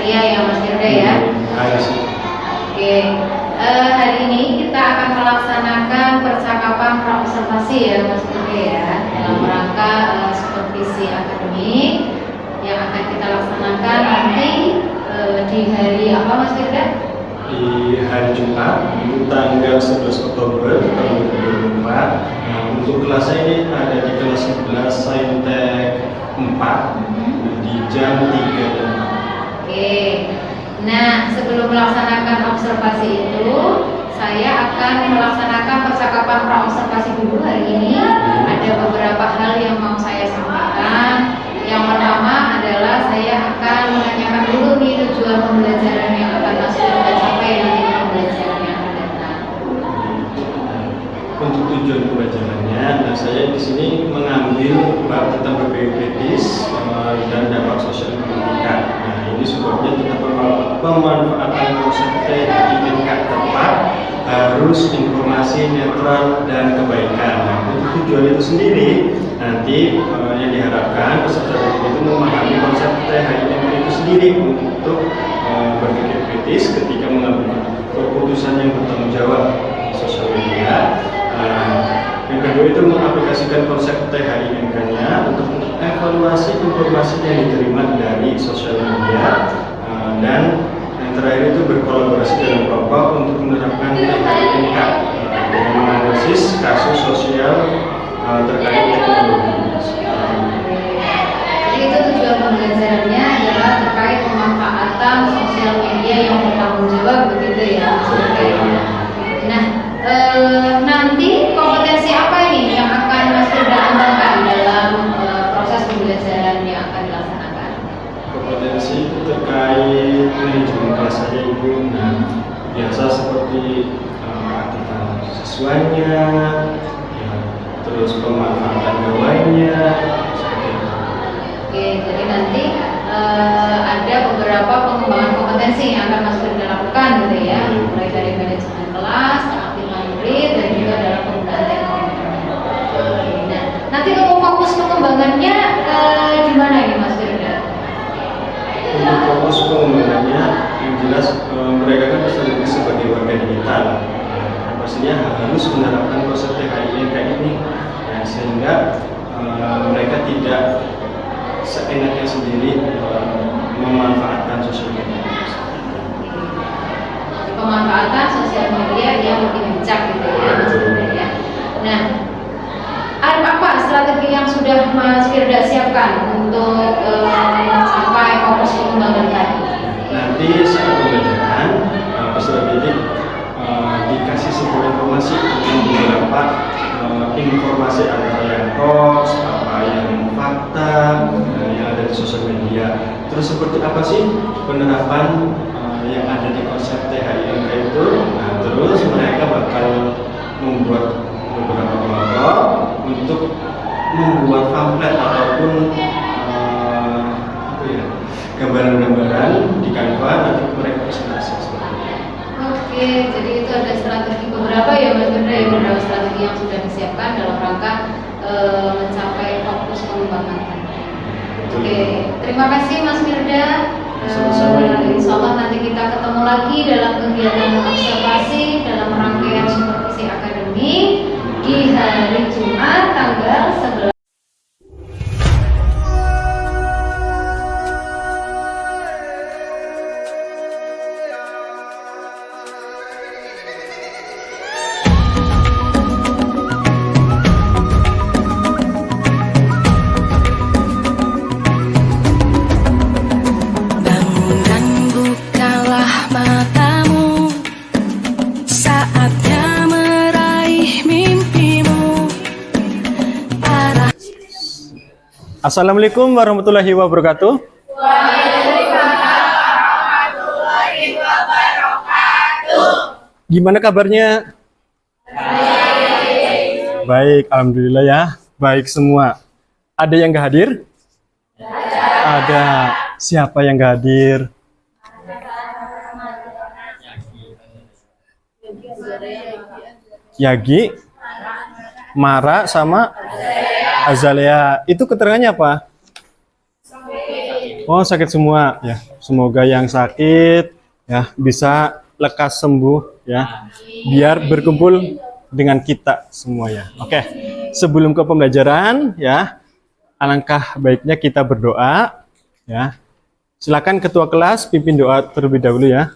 Iya ya Mas Firda ya. Harus. Oke, hari ini kita akan melaksanakan percakapan praobservasi ya Mas Firda ya, dalam rangka supervisi akademik yang akan kita laksanakan nanti di hari apa Mas Firda? Di hari Jumat, tanggal 11 Oktober tahun 2024. Nah, untuk kelasnya ini ada di kelas 11 Saintek 4 di jam 3 dan 4. Oke, nah sebelum melaksanakan observasi itu, saya akan melaksanakan percakapan praobservasi dulu hari ini. Ada beberapa hal yang mau saya sampaikan. Yang pertama adalah saya akan menanyakan dulu nih tujuan pembelajaran yang akan Mas Firda capai nanti di pembelajaran yang akan datang. Untuk tujuan pembelajarannya, nah saya di sini mengambil bab tentang berbagai kritis dan dampak sosial pendidikan. Nah, ini sebabnya tentang pemanfaatan konsep tingkat tepat, harus informasi netral dan kebaikan. Nah, untuk tujuan itu sendiri nanti yang diharapkan peserta didik itu memahami konsep THIM itu sendiri untuk berpikir kritis ketika mengambil keputusan yang bertanggung jawab sosial media. Yang kedua itu mengaplikasikan konsep THIM-nya untuk evaluasi informasi yang diterima dari sosial media, dan yang terakhir itu berkolaborasi dalam kelompok untuk menerapkan THIM dengan menganalisis kasus sosial terkait teknologi. Jadi itu tujuan pembelajarannya adalah terkait pemanfaatan sosial media yang bertanggung jawab begitu ya. Nah, nanti kompetensi apa ini yang akan Mas Firda amalkan dalam proses pembelajaran yang akan dilaksanakan? Kompetensi itu terkait manajemen kelas saja Ibu. Nah, biasa seperti aktivitas siswanya, ya, terus pemanfaatan gawainya, seperti itu. Oke, jadi nanti ada beberapa pengembangan kompetensi yang akan Mas Firda lakukan gitu ya, mulai dari manajemen kelas, keaktifan murid, dan juga dalam penggunaan teknologi. Nah, nanti untuk fokus pengembangannya di mana ini Mas Firda? Untuk fokus pengembangannya, yang jelas mereka kan peserta sebagai warga digital. Pastinya harus menerapkan konsep THIM kayak ini, ya, sehingga mereka tidak seenaknya sendiri memanfaatkan sosial media. Pemanfaatan sosial media yang lebih bijak gitu ya Mas Firda ya. Nah, apa strategi yang sudah Mas Firda siapkan untuk sampai fokus pengembangan tadi? Nanti saat pembelajaran peserta didik dikasih sebuah informasi tentang beberapa informasi antara yang hoax, apa yang fakta yang ada di sosial media. Terus seperti apa sih penerapan yang ada di konsep THIM itu? Nah, terus mereka bakal membuat beberapa kelompok untuk membuat pamflet ataupun gambaran-gambaran di Canva, nanti mereka presentasi seperti itu. Oke, jadi itu ada strategi beberapa ya Mas Firda ya, beberapa strategi yang sudah disiapkan dalam rangka mencapai fokus pengembangan tadi. Oke, terima kasih Mas Firda. Insya Allah nanti kita ketemu lagi dalam kegiatan observasi dalam rangkaian supervisi akademik di hari Jumat tanggal 11. Assalamualaikum warahmatullahi wabarakatuh. Waalaikumsalam warahmatullahi wabarakatuh. Gimana kabarnya? Baik, alhamdulillah ya. Baik semua. Ada yang nggak hadir? Ada. Siapa yang nggak hadir? Yagi, Mara, sama Azalea. Itu keterangannya apa? Oh, sakit semua ya. Semoga yang sakit ya bisa lekas sembuh ya. Biar berkumpul dengan kita semuanya. Oke. Sebelum ke pembelajaran ya, alangkah baiknya kita berdoa ya. Silakan ketua kelas pimpin doa terlebih dahulu ya.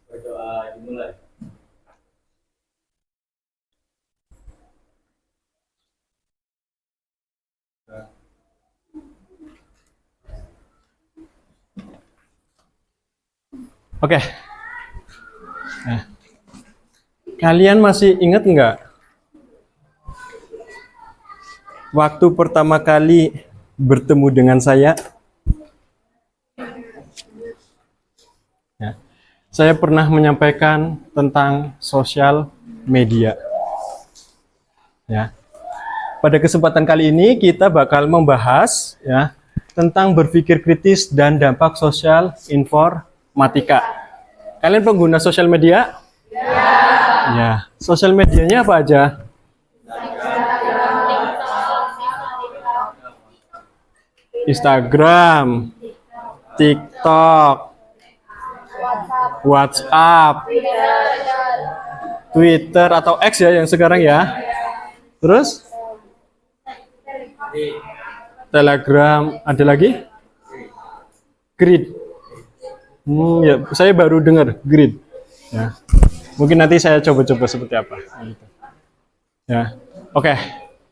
Berdoa dimulai. Oke. Nah, kalian masih ingat nggak? Waktu pertama kali bertemu dengan saya, ya, saya pernah menyampaikan tentang sosial media. Ya. Pada kesempatan kali ini kita bakal membahas ya tentang berpikir kritis dan dampak sosial informatika. Kalian pengguna sosial media? Ya. Sosial medianya apa aja? Instagram, TikTok, WhatsApp, Twitter atau X ya yang sekarang ya. Terus Telegram, ada lagi? Grid. Ya, saya baru dengar Grid. Ya. Mungkin nanti saya coba-coba seperti apa. Gitu. Ya, oke.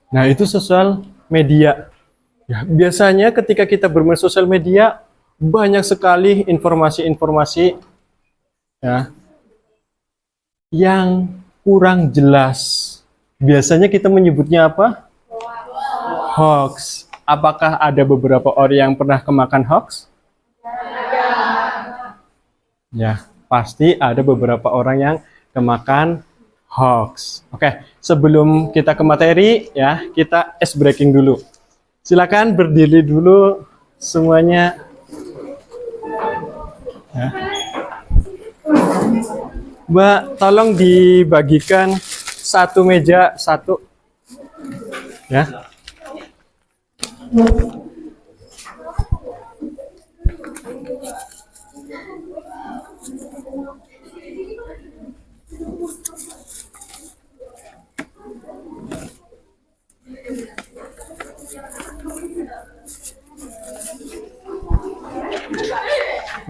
Nah itu sosial media. Ya, biasanya ketika kita bermain sosial media banyak sekali informasi-informasi ya, yang kurang jelas. Biasanya kita menyebutnya apa? Hoax. Apakah ada beberapa orang yang pernah kemakan hoax? Ya, pasti ada beberapa orang yang kemakan hoax. Oke, sebelum kita ke materi ya, kita ice breaking dulu. Silakan berdiri dulu semuanya. Ya. Mbak, tolong dibagikan satu meja satu. Ya.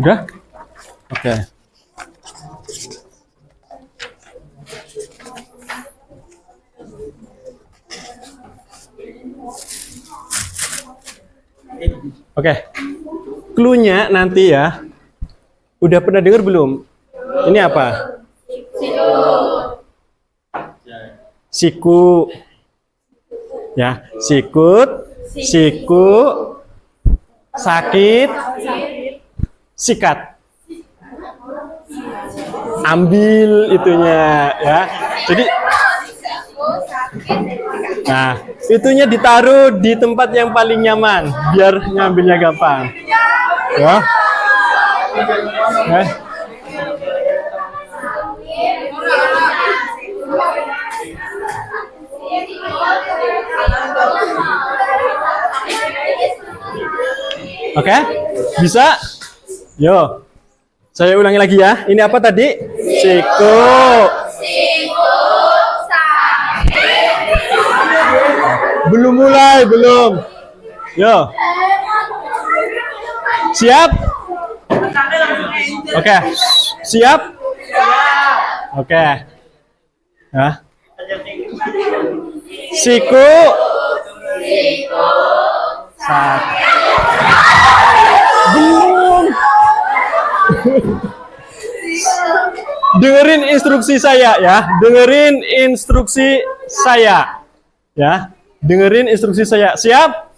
Udah? Oke. Oke. Clue-nya nanti ya. Udah pernah dengar belum? Ini apa? Siku. Ya, sikut, siku, sakit, sikat. Ambil itunya ya. Jadi nah, itunya ditaruh di tempat yang paling nyaman biar ngambilnya gampang. Ya. Eh. Oke? Bisa? Yo. Saya ulangi lagi ya. Ini apa tadi? Siku. Belum mulai, belum. Yo. Siap? Oke. Siap? Oke. Ya. Siku. Belum. Dengerin instruksi saya ya. Dengerin instruksi saya. Ya. Dengerin instruksi saya. Siap?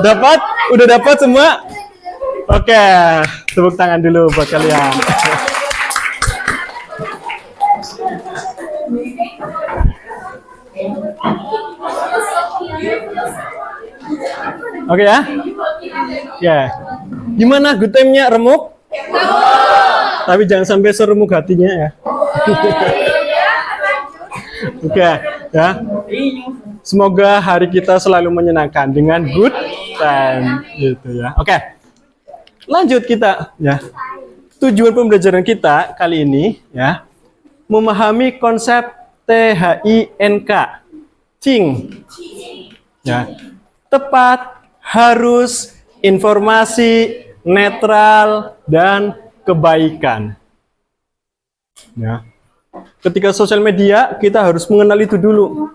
Dapat? Udah dapat semua? Oke. Tepuk tangan dulu buat kalian. Oke ya? Ya. Gimana good time-nya remuk? Tapi jangan sampai seremuk hatinya ya. Oke, ya. Semoga hari kita selalu menyenangkan dengan good time gitu ya. Oke. Lanjut kita ya. Tujuan pembelajaran kita kali ini ya, memahami konsep THINK. Think. Ya. Tepat, harus, informasi, netral, dan kebaikan. Ya. Ketika sosial media, kita harus mengenal itu dulu.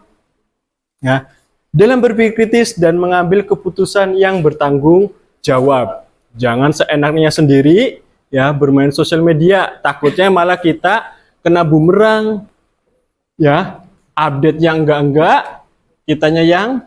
Ya. Dalam berpikir kritis dan mengambil keputusan yang bertanggung jawab. Jangan seenaknya sendiri ya bermain sosial media, takutnya malah kita kena bumerang. Ya, update yang enggak, kitanya yang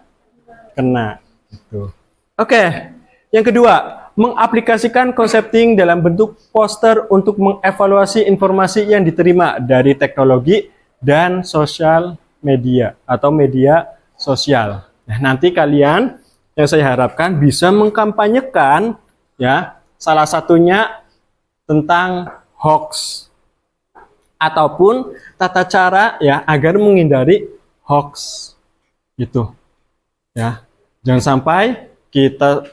kena. Gitu. Oke, yang kedua, mengaplikasikan konsep think dalam bentuk poster untuk mengevaluasi informasi yang diterima dari teknologi dan sosial media atau media sosial. Nah, nanti kalian yang saya harapkan bisa mengkampanyekan ya, salah satunya tentang hoax ataupun tata cara ya agar menghindari hoax gitu. Ya, jangan sampai kita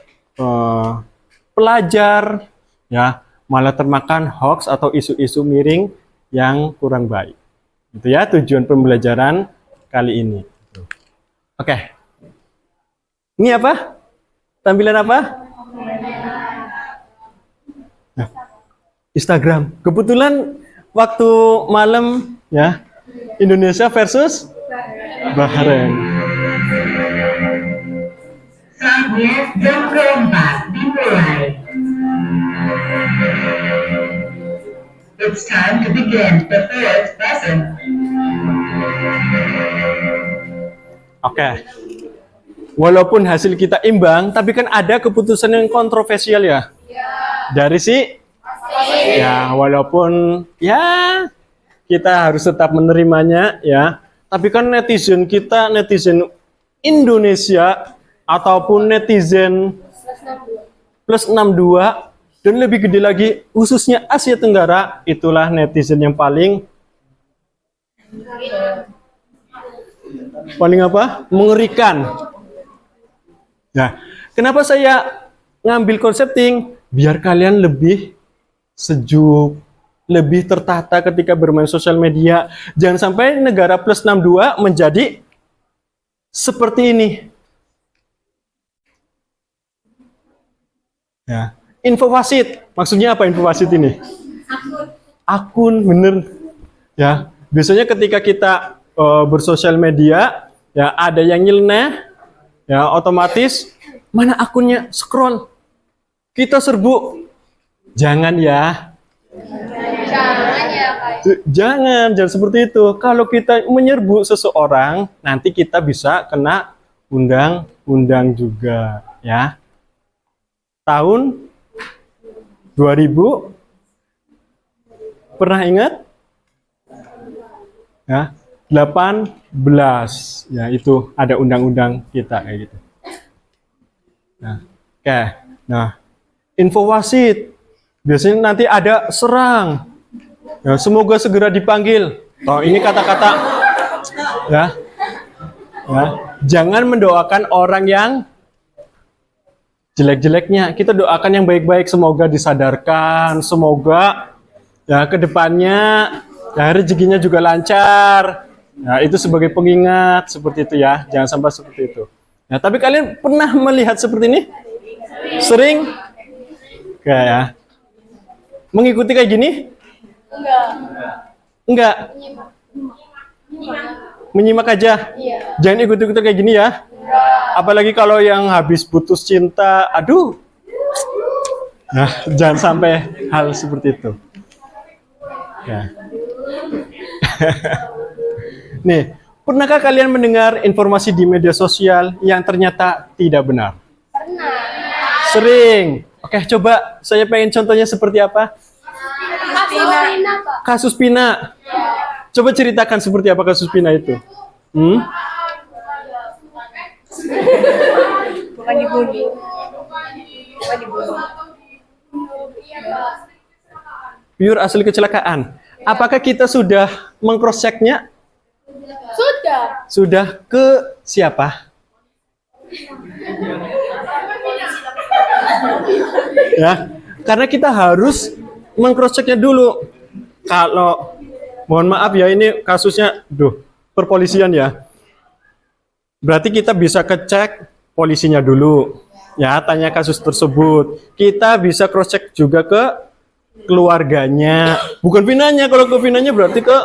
pelajar ya malah termakan hoax atau isu-isu miring yang kurang baik. Itu ya tujuan pembelajaran kali ini. Oke. Ini apa? Tampilan apa? Nah, Instagram. Kebetulan waktu malam ya Indonesia versus Bahrain. Saatnya jam keempat dimulai. It's time to begin the fourth lesson. Oke. Walaupun hasil kita imbang, tapi kan ada keputusan yang kontroversial ya. Dari ya, walaupun ya kita harus tetap menerimanya ya. Tapi kan netizen kita, netizen Indonesia ataupun netizen plus 62 dan lebih gede lagi khususnya Asia Tenggara, itulah netizen yang paling apa? Mengerikan. Nah, kenapa saya ngambil konsep think? Biar kalian lebih sejuk, lebih tertata ketika bermain sosial media. Jangan sampai negara plus 62 menjadi seperti ini. Ya. Info wasit, maksudnya apa info wasit ini? Akun, bener. Ya, biasanya ketika kita bersosial media, ya ada yang nyeleneh, ya otomatis mana akunnya scroll, kita serbu. Jangan ya. Jangan seperti itu. Kalau kita menyerbu seseorang, nanti kita bisa kena undang-undang juga, ya. Tahun 2000 pernah ingat? Ya, 18. Ya, itu ada undang-undang kita kayak gitu. Nah, oke. Nah, info wasit. Biasanya nanti ada serang. Ya, semoga segera dipanggil. Oh, ini kata-kata ya. Ya, jangan mendoakan orang yang jelek-jeleknya. Kita doakan yang baik-baik, semoga disadarkan, semoga ya kedepannya ya rezekinya juga lancar. Nah, itu sebagai pengingat seperti itu ya. Jangan sampai seperti itu. Nah, tapi kalian pernah melihat seperti ini? Sering? Kayak ya. Mengikuti kayak gini? Enggak. Menyimak aja. Jangan ikut-ikut kayak gini ya. Apalagi kalau yang habis putus cinta, aduh. Nah, jangan sampai hal seperti itu. Ya. Nih, pernahkah kalian mendengar informasi di media sosial yang ternyata tidak benar? Pernah. Sering. Oke, coba saya pengen contohnya seperti apa? Kasus Pina. Coba ceritakan seperti apa kasus Pina itu. Bukan dibunuh. Pure asli kecelakaan. Apakah kita sudah meng-cross-check-nya? Sudah. Sudah ke siapa? Ya, karena kita harus meng-cross-check-nya dulu. Kalau, mohon maaf ya, ini kasusnya, perpolisian ya. Berarti kita bisa kecek polisinya dulu. Ya, tanya kasus tersebut. Kita bisa cross-check juga ke keluarganya. Bukan Vinanya, kalau ke Vinanya berarti ke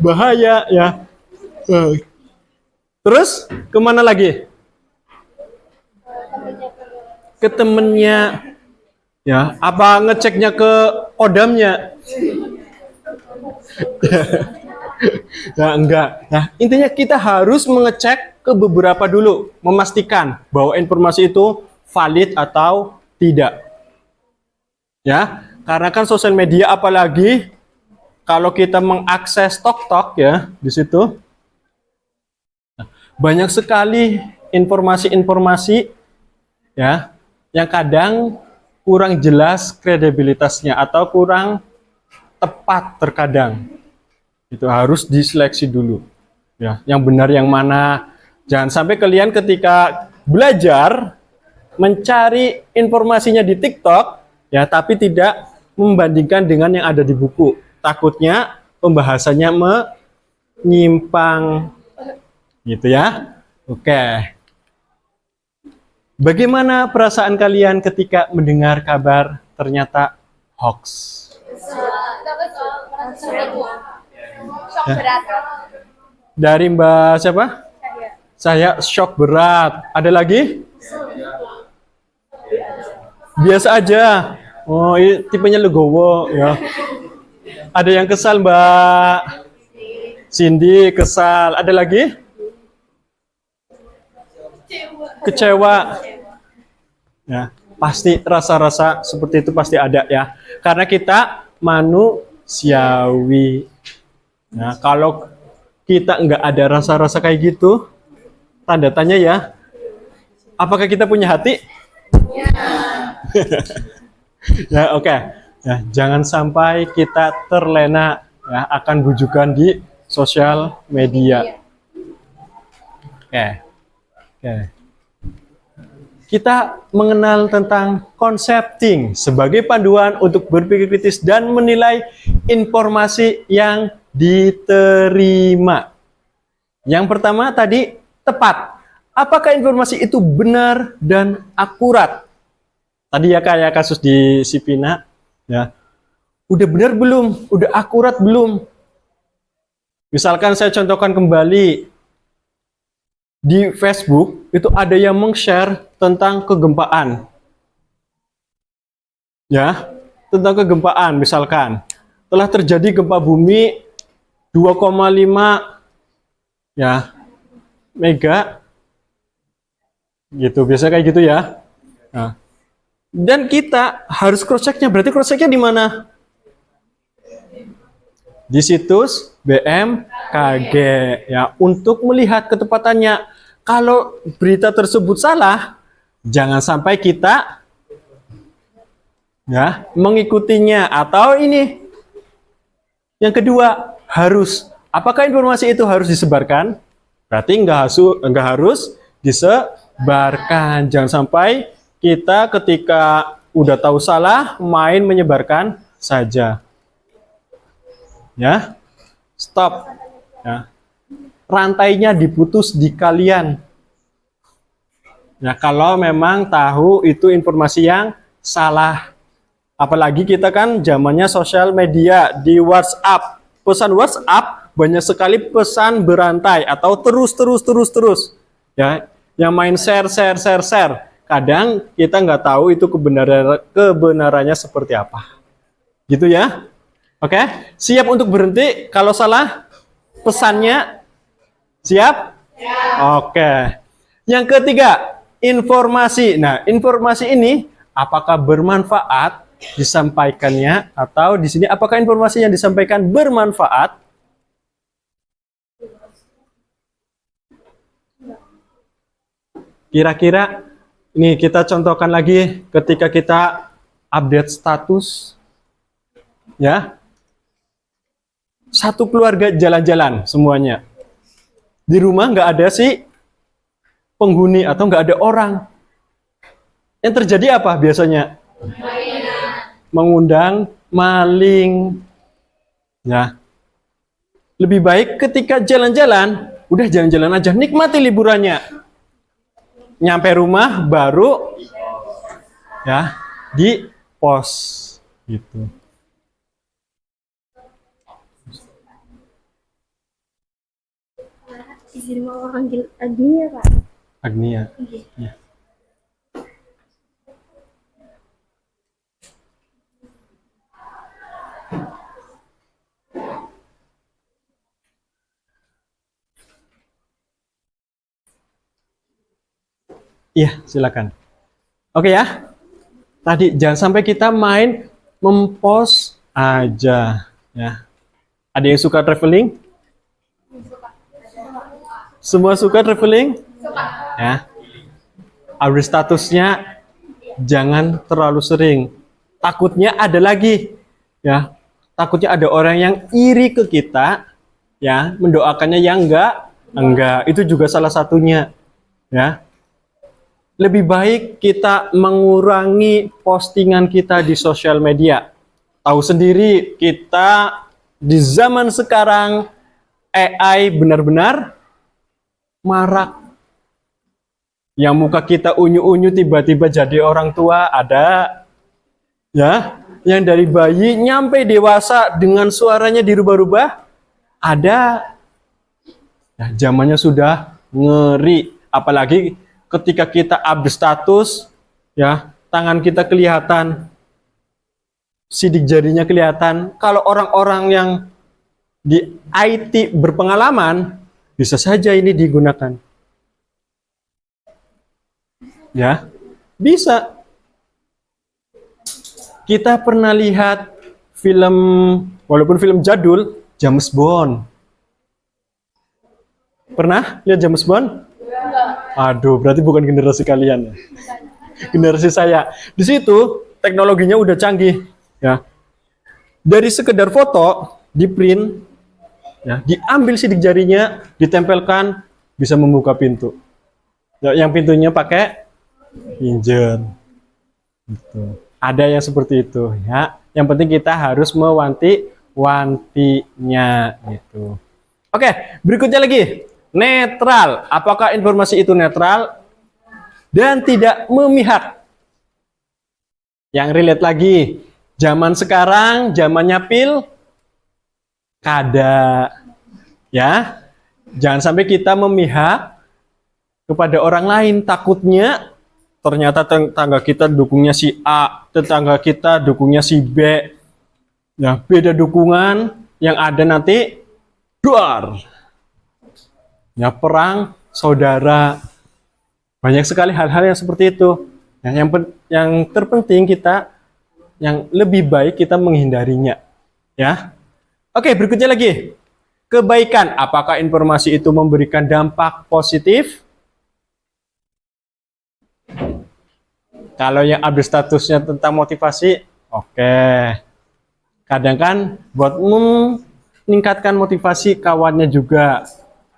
bahaya ya. Terus kemana lagi? Ke temennya. Ya, apa ngeceknya ke kodamnya? Ya enggak. Nah, intinya kita harus mengecek ke beberapa dulu, memastikan bahwa informasi itu valid atau tidak. Ya, karena kan sosial media apalagi kalau kita mengakses TikTok ya di situ banyak sekali informasi-informasi ya yang kadang kurang jelas kredibilitasnya atau kurang tepat terkadang. Itu harus diseleksi dulu. Ya, yang benar yang mana. Jangan sampai kalian ketika belajar mencari informasinya di TikTok ya tapi tidak membandingkan dengan yang ada di buku. Takutnya pembahasannya menyimpang. Gitu ya. Oke. Bagaimana perasaan kalian ketika mendengar kabar ternyata hoax? Shock berat. Dari Mbak siapa? Saya shock berat. Ada lagi? Biasa aja. Oh, ini tipenya legowo ya. Ada yang kesal Mbak Cindy, kesal. Ada lagi? Kecewa. Ya, pasti rasa-rasa seperti itu pasti ada ya. Karena kita manusiawi. Nah, kalau kita nggak ada rasa-rasa kayak gitu, tanda tanya ya. Apakah kita punya hati? Ya, oke. Ya, jangan sampai kita terlena ya akan bujukan di sosial media. Oke. Kita mengenal tentang concepting sebagai panduan untuk berpikir kritis dan menilai informasi yang diterima. Yang pertama tadi tepat. Apakah informasi itu benar dan akurat? Tadi ya kayak kasus di Sipina, ya. Udah benar belum? Udah akurat belum? Misalkan saya contohkan kembali di Facebook itu ada yang meng-share tentang kegempaan. Ya, tentang kegempaan misalkan. Telah terjadi gempa bumi 2,5 ya mega gitu, biasa kayak gitu ya. Nah, dan kita harus cross-check-nya. Berarti cross-check-nya di mana? Di situs BMKG ya, untuk melihat ketepatannya. Kalau berita tersebut salah, jangan sampai kita ya mengikutinya. Atau ini yang kedua, harus. Apakah informasi itu harus disebarkan? Berarti enggak harus disebarkan. Jangan sampai kita ketika udah tahu salah, main menyebarkan saja. Ya, stop. Ya. Rantainya diputus di kalian. Ya, kalau memang tahu itu informasi yang salah. Apalagi kita kan zamannya sosial media di WhatsApp. Pesan WhatsApp banyak sekali pesan berantai atau terus. Ya, yang main share. Kadang kita nggak tahu itu kebenarannya seperti apa. Gitu ya. Oke, siap untuk berhenti kalau salah pesannya? Siap? Ya. Oke. Yang ketiga, informasi. Nah, informasi ini apakah bermanfaat disampaikannya, atau di sini apakah informasi yang disampaikan bermanfaat? Kira-kira ini kita contohkan lagi ketika kita update status, ya. Satu keluarga jalan-jalan semuanya. Di rumah nggak ada si penghuni atau nggak ada orang. Yang terjadi apa biasanya? Mengundang maling. Ya. Lebih baik ketika jalan-jalan, udah jalan-jalan aja, nikmati liburannya. Nyampe rumah baru ya di pos gitu. Izin mau panggil Agnia, Pak. Agnia. Ya. Iya, silakan. Oke ya. Tadi jangan sampai kita main mempost aja ya. Ada yang suka traveling? Semua suka traveling? Ya. Update statusnya jangan terlalu sering. Takutnya ada lagi ya. Takutnya ada orang yang iri ke kita ya, mendoakannya yang enggak. Itu juga salah satunya ya. Lebih baik kita mengurangi postingan kita di sosial media. Tahu sendiri kita di zaman sekarang AI benar-benar marak. Yang muka kita unyu-unyu tiba-tiba jadi orang tua ada. Ya, yang dari bayi nyampe dewasa dengan suaranya dirubah-rubah ada. Nah, zamannya sudah ngeri, apalagi ketika kita update status, ya, tangan kita kelihatan, sidik jarinya kelihatan. Kalau orang-orang yang di IT berpengalaman, bisa saja ini digunakan. Ya, bisa. Kita pernah lihat film, walaupun film jadul, James Bond. Pernah lihat James Bond? Aduh, berarti bukan generasi kalian ya. Generasi saya. Di situ teknologinya udah canggih ya. Dari sekedar foto di print ya, diambil sidik jarinya, ditempelkan, bisa membuka pintu. Ya, yang pintunya pakai pinjer. Gitu. Ada yang seperti itu ya. Yang penting kita harus mewanti-wantinya gitu. Oke, berikutnya lagi. Netral. Apakah informasi itu netral dan tidak memihak? Yang relate lagi, zaman sekarang, zamannya pilkada. Ya. Jangan sampai kita memihak kepada orang lain, takutnya ternyata tetangga kita dukungnya si A, tetangga kita dukungnya si B. Ya, beda dukungan, yang ada nanti duar. Ya, perang saudara. Banyak sekali hal-hal yang seperti itu. Ya, yang terpenting kita, yang lebih baik kita menghindarinya. Ya. Oke, berikutnya lagi. Kebaikan. Apakah informasi itu memberikan dampak positif? Kalau yang update statusnya tentang motivasi, oke. Kadang kan buat meningkatkan motivasi kawannya juga.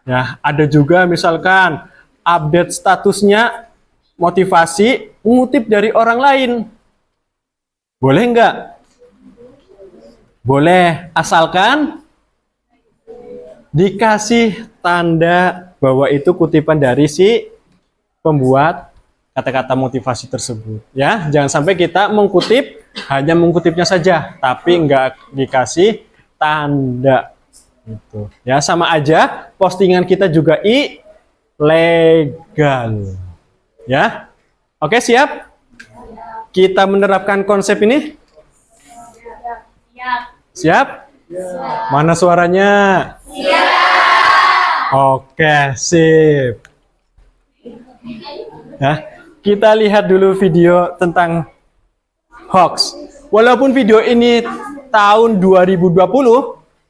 Ya, ada juga misalkan update statusnya motivasi mengutip dari orang lain. Boleh nggak? Boleh, asalkan dikasih tanda bahwa itu kutipan dari si pembuat kata-kata motivasi tersebut. Ya, jangan sampai kita mengkutip, hanya mengkutipnya saja, tapi nggak dikasih tanda. Gitu. Ya, sama aja postingan kita juga ilegal. Ya, oke, siap? Kita menerapkan konsep ini? Siap? Mana suaranya? Siap. Oke, sip. Ya. kita lihat dulu video tentang hoax. Walaupun video ini tahun 2020,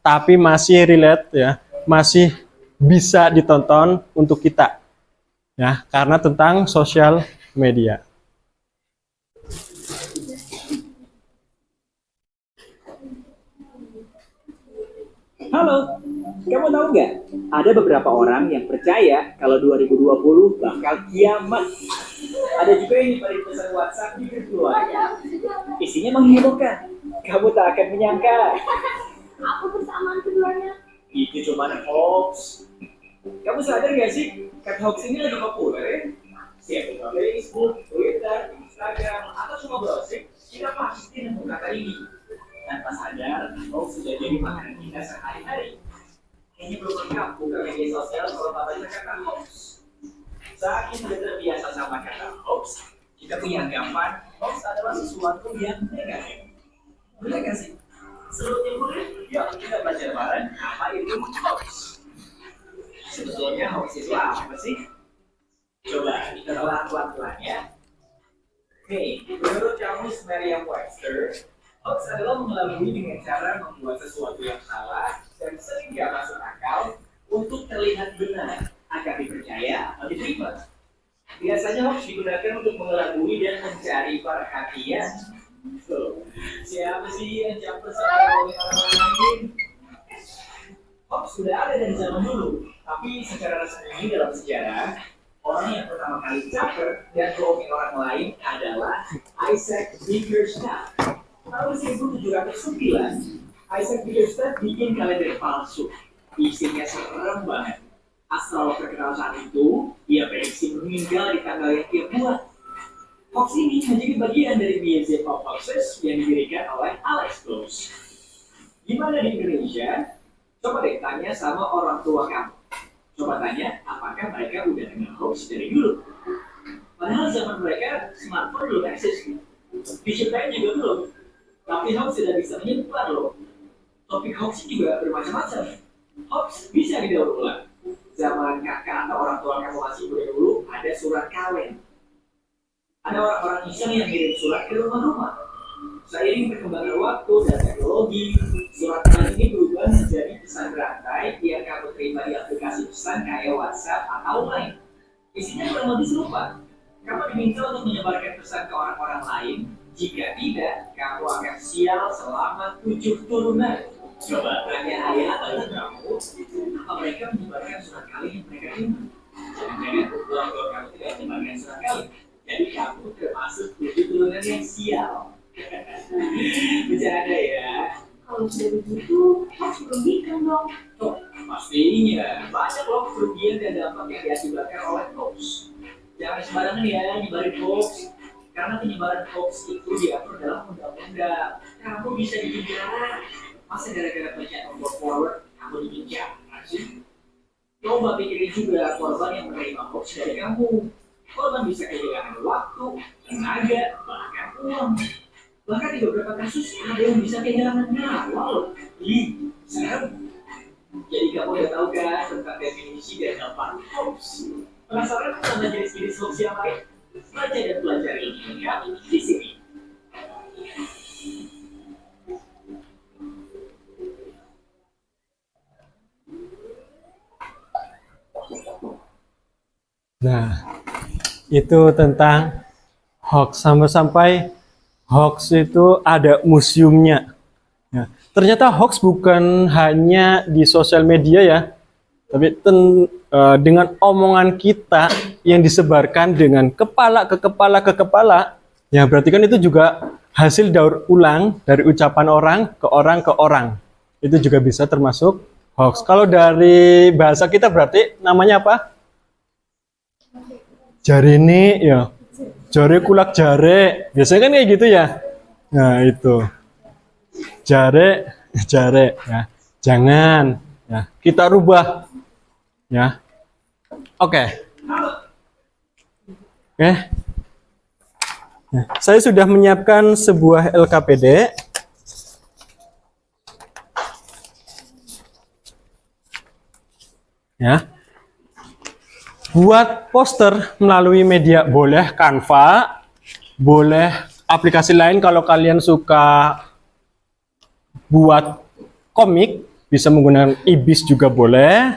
tapi masih relate ya, masih bisa ditonton untuk kita. Ya, karena tentang sosial media. Halo, kamu tahu nggak? Ada beberapa orang yang percaya kalau 2020 bakal kiamat. Ada juga yang nyebarin pesan WhatsApp di grup keluarga. Isinya menghebohkan. Kamu tak akan menyangka. Aku bersamaan keduanya. Itu cuma hoax. Kamu sadar nggak sih? Kata hoax ini lagi populer ya? Siapa buka Facebook, Twitter, Instagram, atau cuma browsing, kita pasti nemu kata ini. Tanpa sadar, hoax sudah jadi makanan kita sehari-hari. Kayaknya belum lengkap buka media sosial kalau tak baca kata hoax. Saat kita sudah terbiasa sama kata hoax, kita punya anggapan hoax adalah sesuatu yang negatif. Benar nggak sih? Sebelum mulai, yuk kita belajar bareng apa itu hoax. Sebetulnya hoax itu apa sih? Coba kita telah pelan-pelan ya. Nih, menurut kamus Merriam-Webster, hoax adalah mengelabui dengan cara membuat sesuatu yang salah dan sering gak masuk akal untuk terlihat benar agar dipercaya atau diterima. Biasanya hoax digunakan untuk mengelabui dan mencari perhatian. So, siapa sih yang campur sama oleh orang lain? Hoax sudah ada dari zaman dulu, tapi secara resmi dalam sejarah, orang yang pertama kali caper dan bohongin orang lain adalah Isaac Bickerstaff. Tahun 1709, Isaac Bickerstaff bikin kalender palsu. Isinya serem banget. Asal terkenal saat itu, ia prediksi meninggal di tanggal yang dia buat. Hoax ini menjadi bagian dari Museum of Hoaxes yang didirikan oleh Alex Close. Gimana di Indonesia? Coba deh tanya sama orang tua kamu. Coba tanya, apakah mereka udah dengar hoax dari dulu? Padahal zaman mereka smartphone belum eksis. Diceritain juga belum. Tapi hoax sudah bisa menyebar loh. Topik hoax juga bermacam-macam. Hoax bisa didaur ulang. Zaman kakak atau orang tua kamu masih muda dulu, ada surat kawin. Ada orang-orang iseng yang kirim surat ke rumah-rumah. Seiring perkembangan waktu dan teknologi, surat kawin ini berubah menjadi pesan berantai yang kamu terima di aplikasi pesan kayak WhatsApp atau Line. Isinya kurang lebih serupa. Kamu diminta untuk menyebarkan pesan ke orang-orang lain. Jika tidak, kamu akan sial selama 7 turunan. Coba tanya ayah atau ibu kamu, apa mereka menyebarkan surat kawin yang mereka terima? Jangan-jangan orang tua kamu tidak menyebarkan surat kawin. Jadi kamu termasuk 7 turunan yang sial. Bercanda ya. Kalau sudah begitu, harus merugikan dong. Oh, pastinya. Banyak loh kerugian dan dampak yang diakibatkan oleh hoax. Jangan sembarangan ya nyebarin hoax. Karena penyebaran hoax itu diatur dalam undang-undang. Kamu bisa dipenjara. Masa gara-gara baca nomor forward, kamu dipenjara sih? Coba pikirin juga korban yang menerima hoax dari kamu. Korban bisa kehilangan waktu, tenaga, bahkan uang. Bahkan di beberapa kasus ada yang bisa kehilangan nyawa loh. Ih, serem. Jadi kamu udah tahu kan tentang definisi dan dampak hoax? Penasaran sama jenis-jenis hoax yang lain? Baca dan pelajari ilmiah di sini. Nah, itu tentang hoax. Sampai-sampai hoax itu ada museumnya. Ya, ternyata hoax bukan hanya di sosial media ya, tapi dengan omongan kita yang disebarkan dengan kepala ke kepala ke kepala, ya berarti kan itu juga hasil daur ulang dari ucapan orang ke orang ke orang. Itu juga bisa termasuk hoax. Kalau dari bahasa kita berarti namanya apa? Jari ini ya, jari kulak jare, biasanya kan kayak gitu ya. Nah itu, jare, jare, ya, jangan, ya, kita rubah, ya, oke. Nah, saya sudah menyiapkan sebuah LKPD. Ya. Buat poster melalui media boleh Canva, boleh aplikasi lain. Kalau kalian suka buat komik, bisa menggunakan Ibis juga boleh,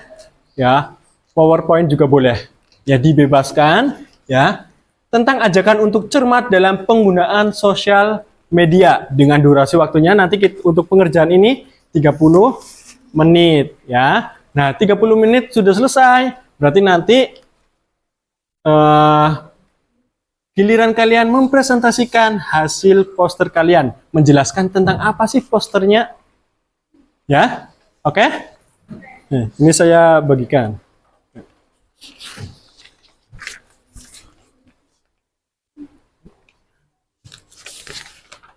ya. PowerPoint juga boleh. Ya, dibebaskan, ya. Tentang ajakan untuk cermat dalam penggunaan sosial media dengan durasi waktunya nanti untuk pengerjaan ini 30 menit, ya. Nah, 30 menit sudah selesai. Berarti nanti giliran kalian mempresentasikan hasil poster kalian, menjelaskan tentang apa sih posternya, ya, oke? Ini saya bagikan.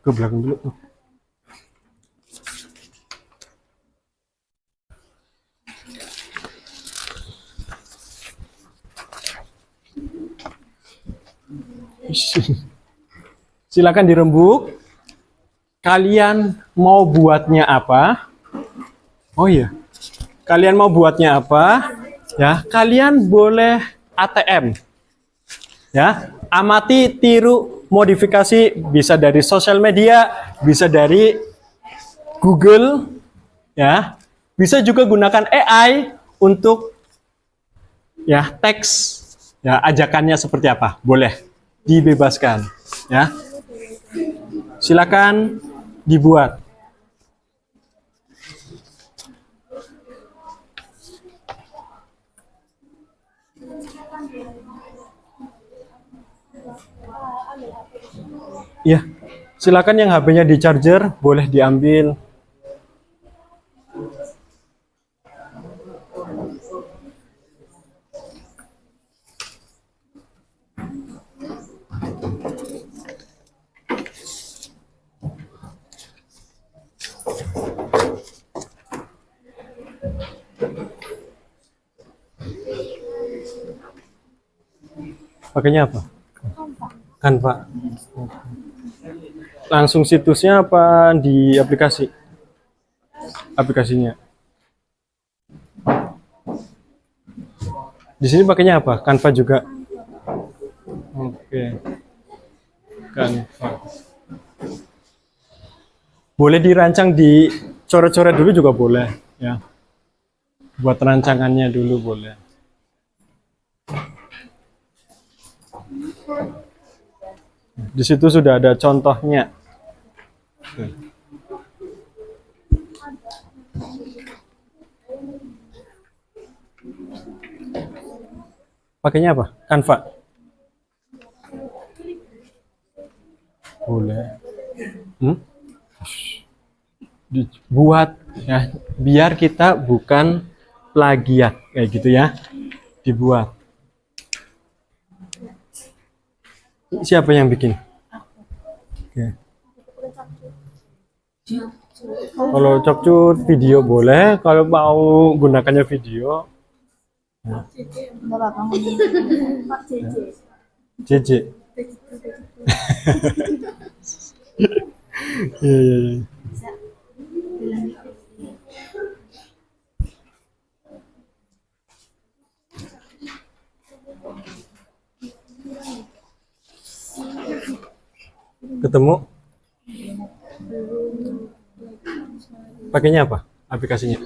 Ke belakang dulu. Silakan dirembuk. Kalian mau buatnya apa? Oh iya. Kalian mau buatnya apa? Ya, kalian boleh ATM. Ya, amati, tiru, modifikasi bisa dari sosial media, bisa dari Google, ya. Bisa juga gunakan AI untuk ya teks, ya ajakannya seperti apa? Boleh dibebaskan, ya. Silakan dibuat. Ya, silakan yang HP-nya di charger boleh diambil. Pakainya apa? Canva. Langsung situsnya apa di aplikasi? Aplikasinya. Di sini pakainya apa? Canva juga. Oke. Canva. Boleh dirancang di coret-coret dulu juga boleh, ya. Buat rancangannya dulu boleh. Di situ sudah ada contohnya. Pakainya apa? Canva. Boleh. Dibuat ya, biar kita bukan plagiat kayak gitu ya. Dibuat. Siapa yang bikin? Oke. Kalau capcut video boleh, kalau mau gunakannya video. JJ. Iya, iya, iya. Ketemu? Pakainya apa? Aplikasinya?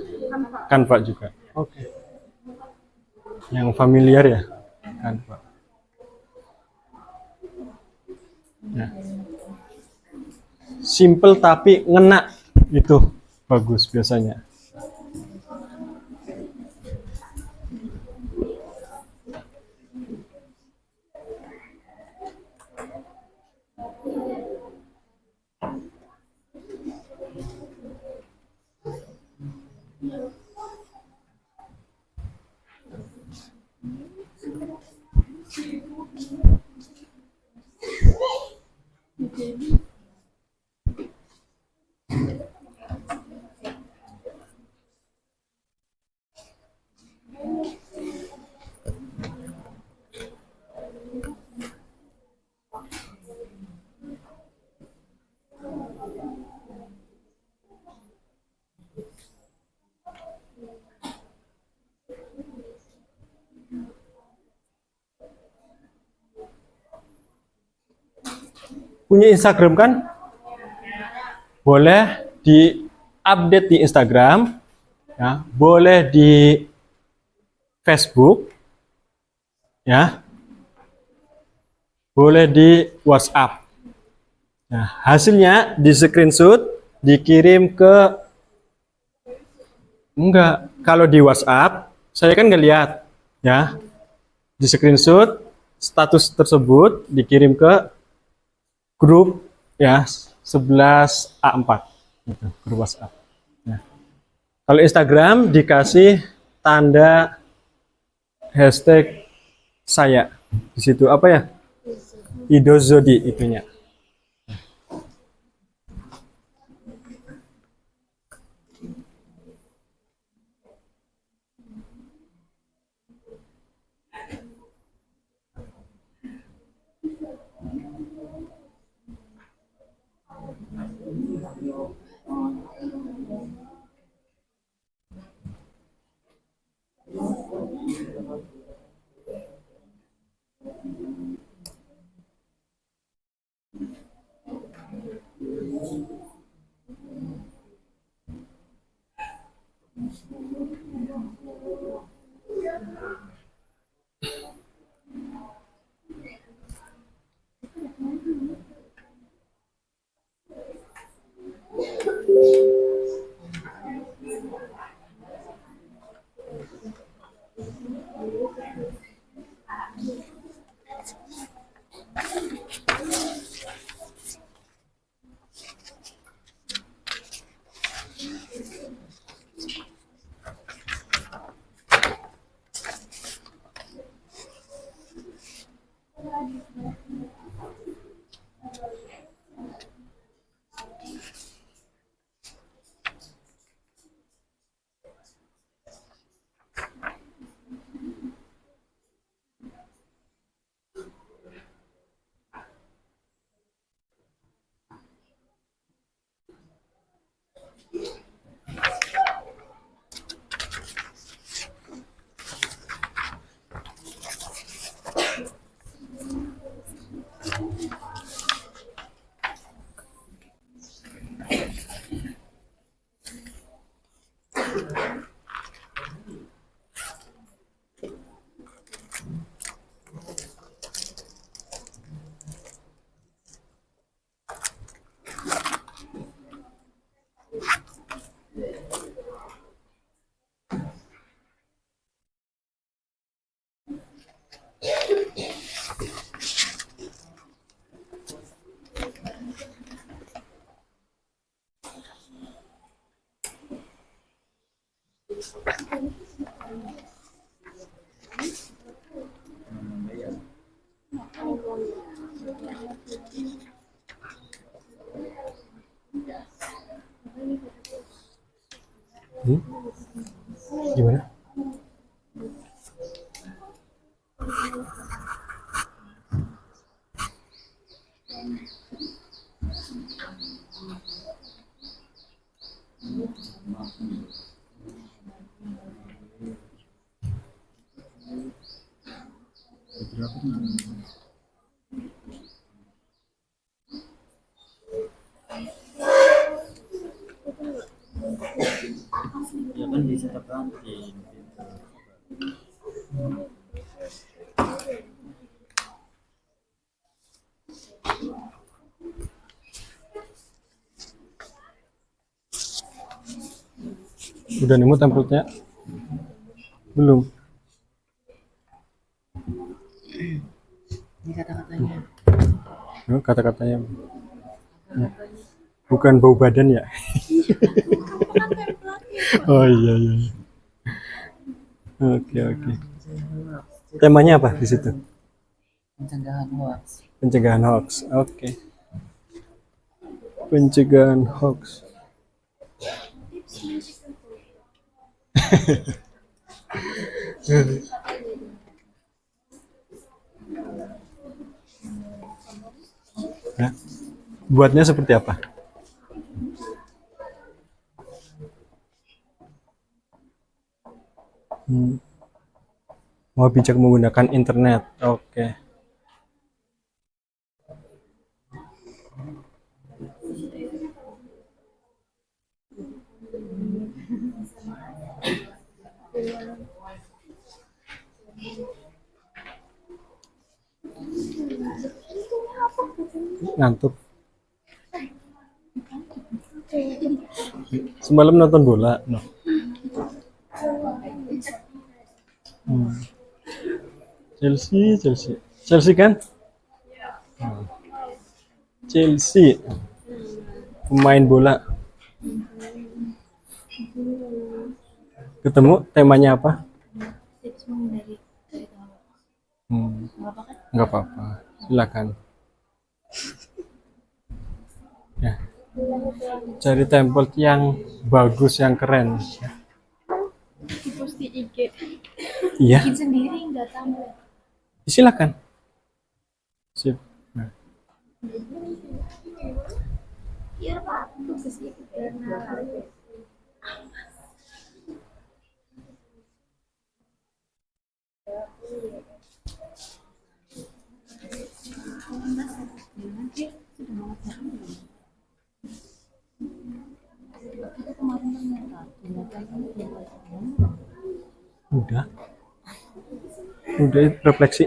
Canva juga. Oke. Yang familiar ya? Canva. Nah. Simple tapi ngena, itu bagus biasanya. Punya Instagram kan? Boleh di-update di Instagram, ya, boleh di Facebook, ya, boleh di WhatsApp. Nah, hasilnya di screenshot, dikirim ke, enggak, kalau di WhatsApp, saya kan nggak lihat, ya, di screenshot, status tersebut dikirim ke grup, ya, 11A4, gitu, grup WhatsApp. Nah, kalau Instagram dikasih tanda hashtag saya, di situ apa ya? Idozodi itunya. Gimana? Ya kan di setup nanti. Udah nemu template-nya? Belum. Ini kata-katanya. Oh, kata-katanya. Ya. Bukan bau badan ya? Oh iya iya. Oke oke. Temanya apa di situ? Pencegahan hoax. Pencegahan hoax. Oke. Pencegahan hoax. Nah, buatnya seperti apa? Mau bijak menggunakan internet. Oke. Ngantuk. Semalam nonton bola, no. Chelsea kan? Chelsea pemain bola. Ketemu temanya apa? Nggak apa-apa, silakan. Ya. Cari template yang bagus, yang keren. Post di IG. Iya, Bikin sendiri nggak tambah. silakan. Sip. Nah. Iya Pak, tugas itu benar. Udah refleksi.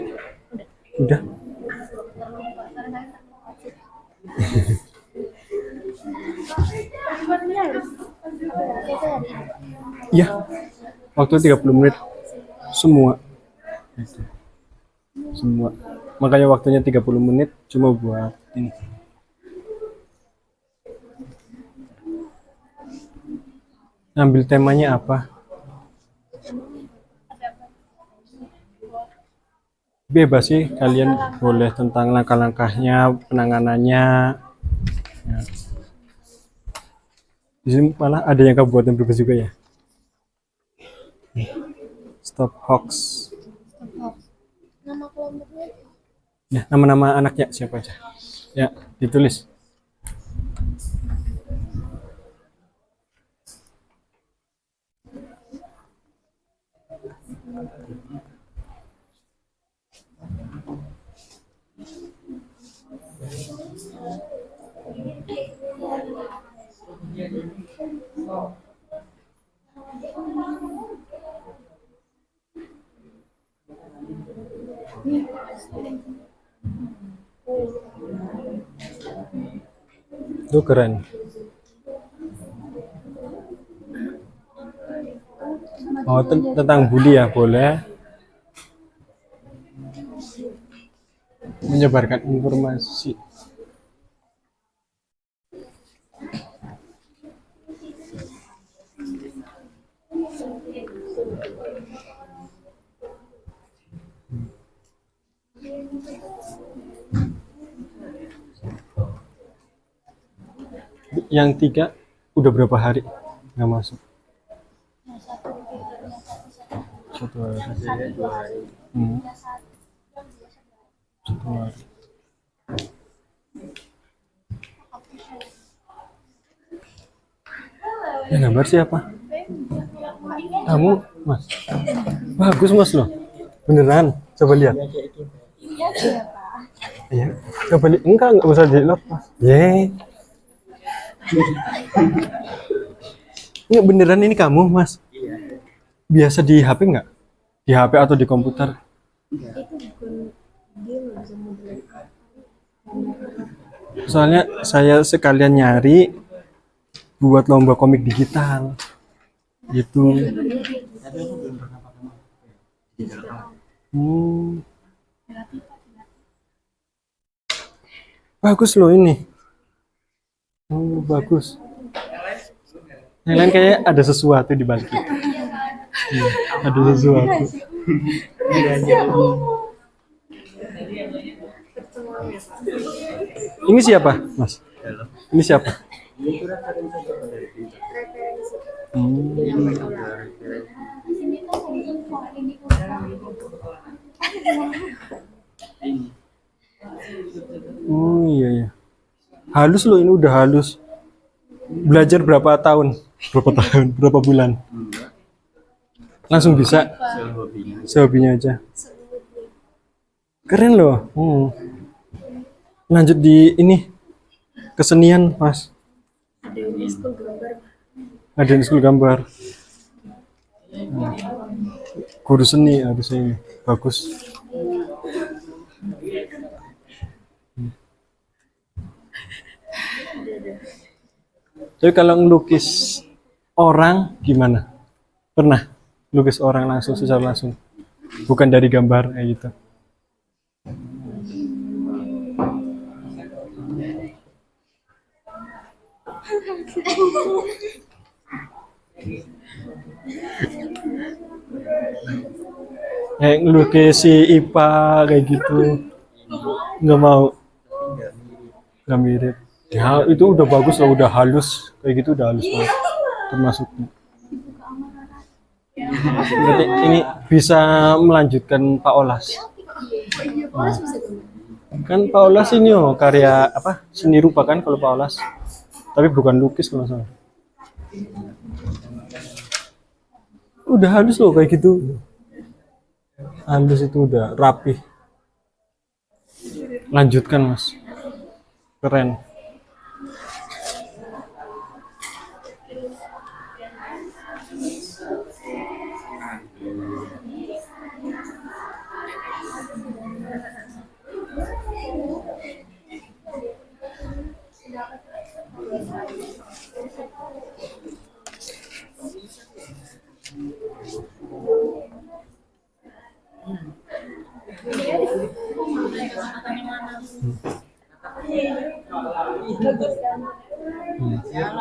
Udah. Iya. Waktu 30 menit semua. Gitu. Semua. Makanya waktunya 30 menit cuma buat ini. Ambil temanya apa? Bebas sih, kalian boleh tentang langkah-langkahnya, penanganannya. Ya. Di sini malah ada yang kabupaten Brebes juga ya. Stop Hoax. Nama kelompoknya Ya, nama-nama anaknya siapa aja? Ya, ditulis. Itu keren. Oh, tentang bully ya, boleh. Menyebarkan informasi. Yang 3 udah berapa hari nggak masuk? Satu hari. Satu hari. Yang gambar siapa? Kamu, Mas. Bagus, Mas loh. Beneran. Coba lihat. Iya. Coba lihat. Enggak usah di-lock, Mas. Enggak, beneran ini kamu, Mas? Biasa di HP nggak? Di HP atau di komputer? Soalnya saya sekalian nyari buat lomba komik digital. Gitu. Bagus loh ini. Bagus. Yang lain kayak ada sesuatu di balik itu. Iya, ada sesuatu. Ini siapa, Mas? Ini siapa? Oh iya ya. Halus loh, ini udah halus. Belajar berapa tahun? Berapa bulan? Langsung bisa? Sehobinya aja. Keren loh. Lanjut di ini kesenian, Mas. ngadain school gambar. Guru seni harusnya ini bagus. Tapi kalau ngelukis orang gimana? Pernah lukis orang langsung secara langsung, bukan dari gambar kayak gitu? Kayak ngelukis si IPA kayak gitu, nggak mau, nggak mirip. Ya itu udah bagus lah, udah halus kayak gitu, udah halus banget termasuknya. Berarti ini bisa melanjutkan Pak Olas. Kan Pak Olas ini karya apa, seni rupa kan kalau Pak Olas, tapi bukan lukis kalau nggak salah. Udah halus loh kayak gitu, halus itu udah rapi. Lanjutkan Mas, keren.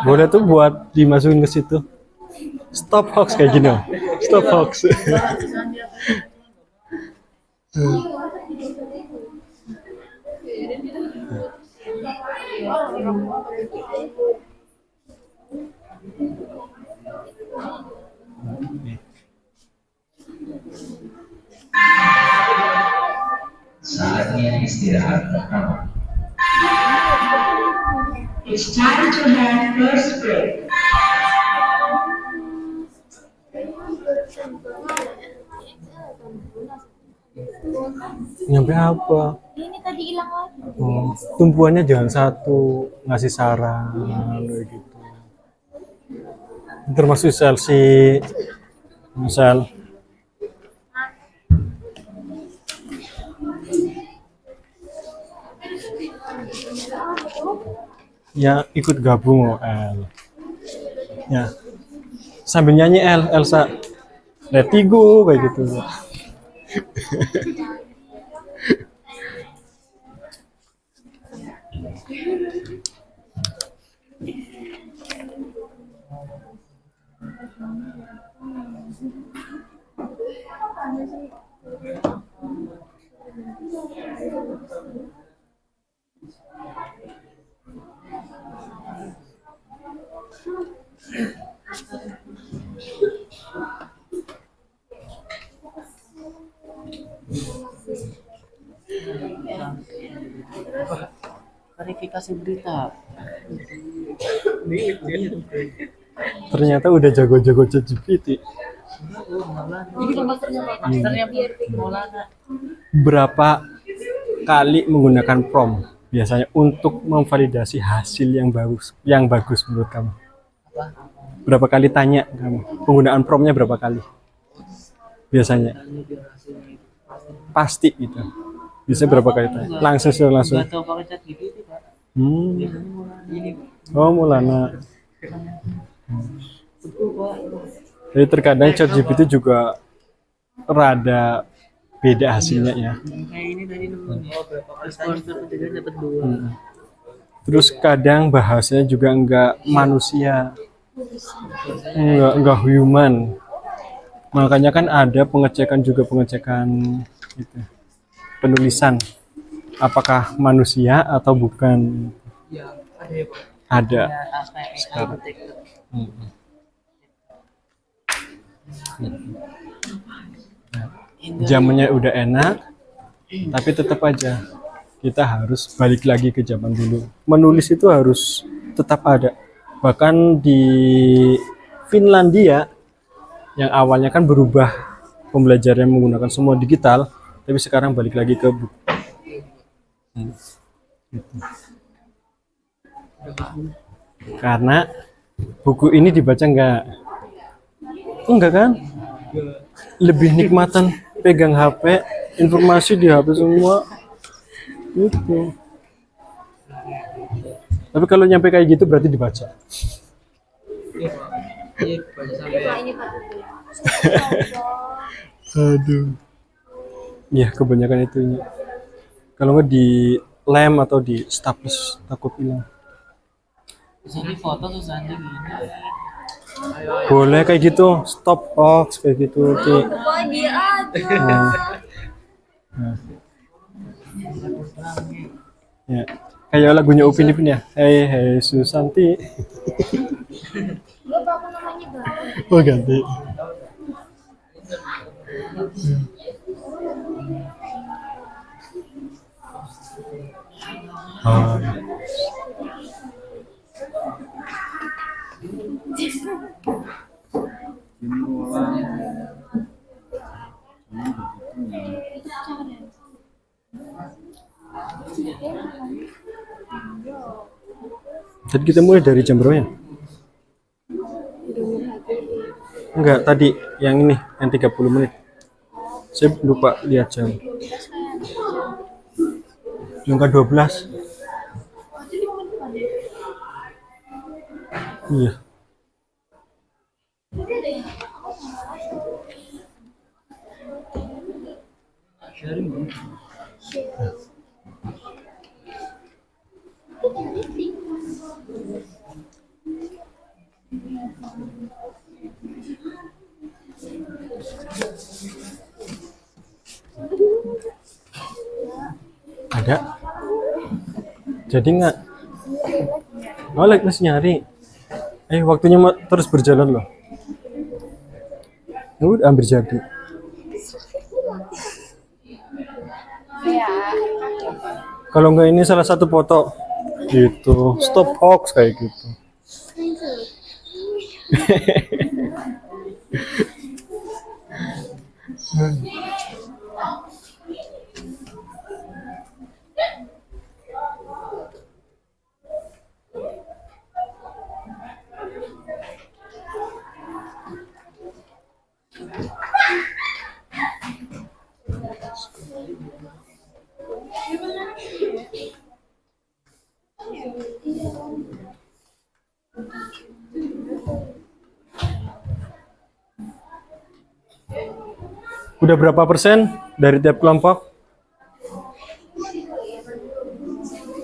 Boleh tuh buat dimasukin ke situ. Stop hoax kayak gini, stop hoax. Saatnya istirahat pertama. It's time to have first break. Nyampe apa? Ini tadi hilang lagi. Tumpuannya jangan satu, ngasih saran kayak gitu. Termasuk sel si sel. Ya ikut gabung El. Ya sambil nyanyi Elsa Letigo kayak gitu. Verifikasi berita. Ternyata udah jago-jago ChatGPT. Ini kan masternya Maulana. Berapa kali menggunakan prompt biasanya untuk memvalidasi hasil yang bagus menurut kamu? Berapa kali tanya kamu? Penggunaan promptnya berapa kali? Biasanya? Pasti gitu. Bisa berapa kali tanya? Langsung. Nggak tahu pakai chat GPT, Pak. Biasanya Maulana ini. Oh, Maulana. Betul, Pak. Jadi terkadang ChatGPT juga rada beda hasilnya ya. Kayak ini tadi namanya. Skor terpenting dapat 2. Terus kadang bahasanya juga enggak manusia, enggak human. Makanya kan ada pengecekan gitu, penulisan apakah manusia atau bukan. Ya, ada ya, Pak. Ada. AI Sekarang. detector. Zamannya udah enak, tapi tetap aja kita harus balik lagi ke zaman dulu. Menulis itu harus tetap ada. Bahkan di Finlandia yang awalnya kan berubah pembelajaran menggunakan semua digital, tapi sekarang balik lagi ke buku. Gitu. Karena Buku ini dibaca enggak? Enggak kan? Lebih nikmatan pegang HP, informasi di HP semua. Itu. Tapi kalau nyampe kayak gitu berarti dibaca. Iya, baca sampai Pak ini Pak buku. Aduh. Ya kebanyakan itunya. Kalau nggak di lem atau di staples takut hilang. sini foto terus nanti gini. Boleh kayak gitu, stop hoax kayak gitu. Ki. Kok dia ada? Nah. Ya. Kayak lagunya Upin Ipin ya. Hei hei Susanti. Bapak aku namanya Bapak. Oh ganti. Ah. Jadi kita mulai dari jam berapa ya? Enggak, tadi yang ini, yang 30 menit. Saya lupa lihat jam. Yang ke-12. Iya. Ada. Jadi nggak? Oh, like masih nyari. Waktunya terus berjalan loh. Ya udah hampir jadi. Kalau nggak ini salah satu foto gitu, stop hoax kayak gitu. Udah berapa persen dari tiap kelompok?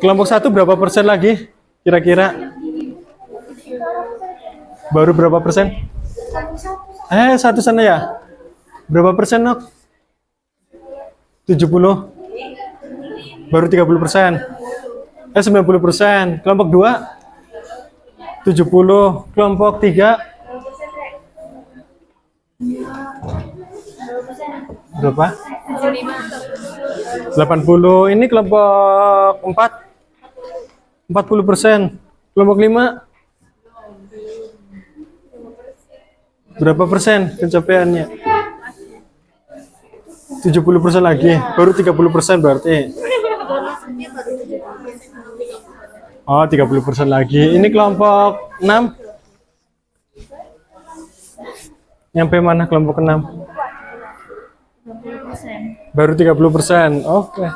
Kelompok 1 berapa persen lagi? Kira-kira? Baru berapa persen? Satu sana ya? Berapa persen, Nok? 70? Baru 30%? 90%. Kelompok 2? 70. Kelompok 3? Berapa? 80. Ini kelompok 4? 40%. Kelompok 5? Berapa persen pencapaiannya? 70% lagi. Baru 30% berarti. Oh, 30% lagi. Ini kelompok 6? Nyampe mana kelompok 6? Baru 30%. Oke.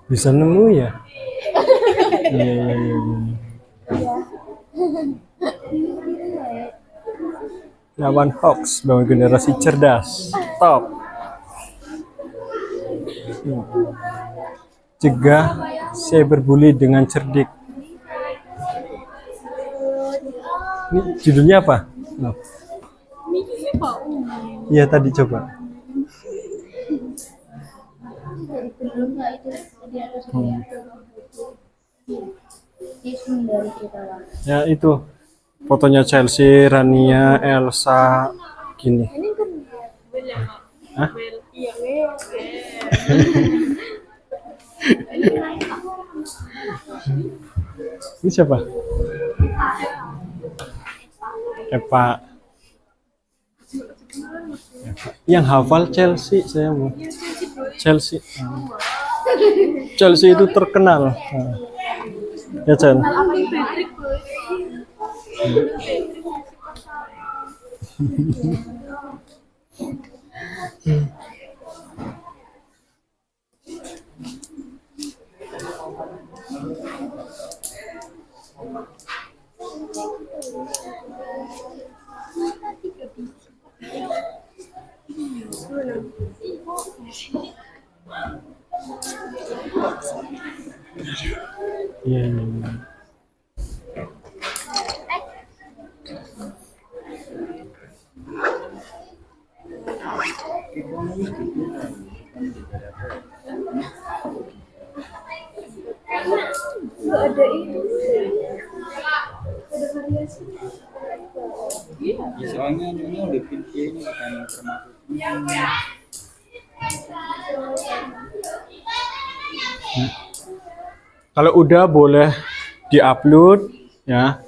Bisa nemu ya? Iya. Lawan hoax, bangun generasi cerdas. Top. Cegah cyberbully dengan cerdik. Ini judulnya apa? Iya tadi coba. Belum nggak itu di atas dia. Itu dari kita lah. Ya itu fotonya Chelsea, Rania, Elsa gini. Ini kan Hah? iya, oke. Ini siapa? Epa. Yang hafal Chelsea saya mau. Chelsea. Chelsea itu terkenal. Ya Cel. Iya, iya, iya. Nggak ada itu. Ada variasi. Ya, soalnya ini udah pintu ini akan termasuk. Kalau udah boleh diupload ya.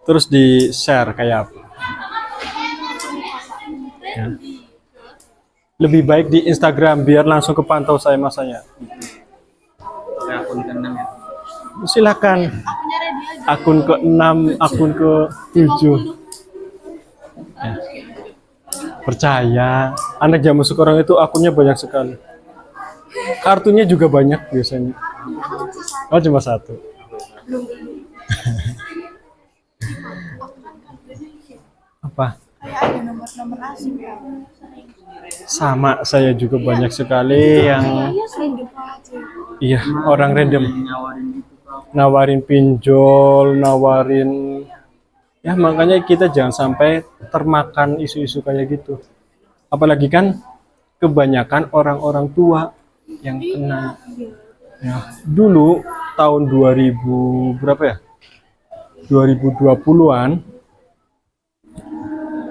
Terus di-share kayak apa? Ya. Lebih baik di Instagram biar langsung kepantau saya masanya. Ya, akun ke-6 ya. Silakan. Akun ke-6, akun ke-7. Ya. Percaya, anak zaman sekarang itu akunnya banyak sekali. Kartunya juga banyak biasanya. Oh, cuma satu. Apa? Kayak ada nomor-nomor asing ya. Sama, saya juga banyak sekali yang Iya, sering aja. iya orang random Nyawarin gitu Kak. nawarin pinjol, nawarin ya, makanya kita jangan sampai termakan isu-isu kayak gitu. Apalagi kan kebanyakan orang-orang tua yang kena. Ya, dulu tahun 2000 berapa ya? 2020-an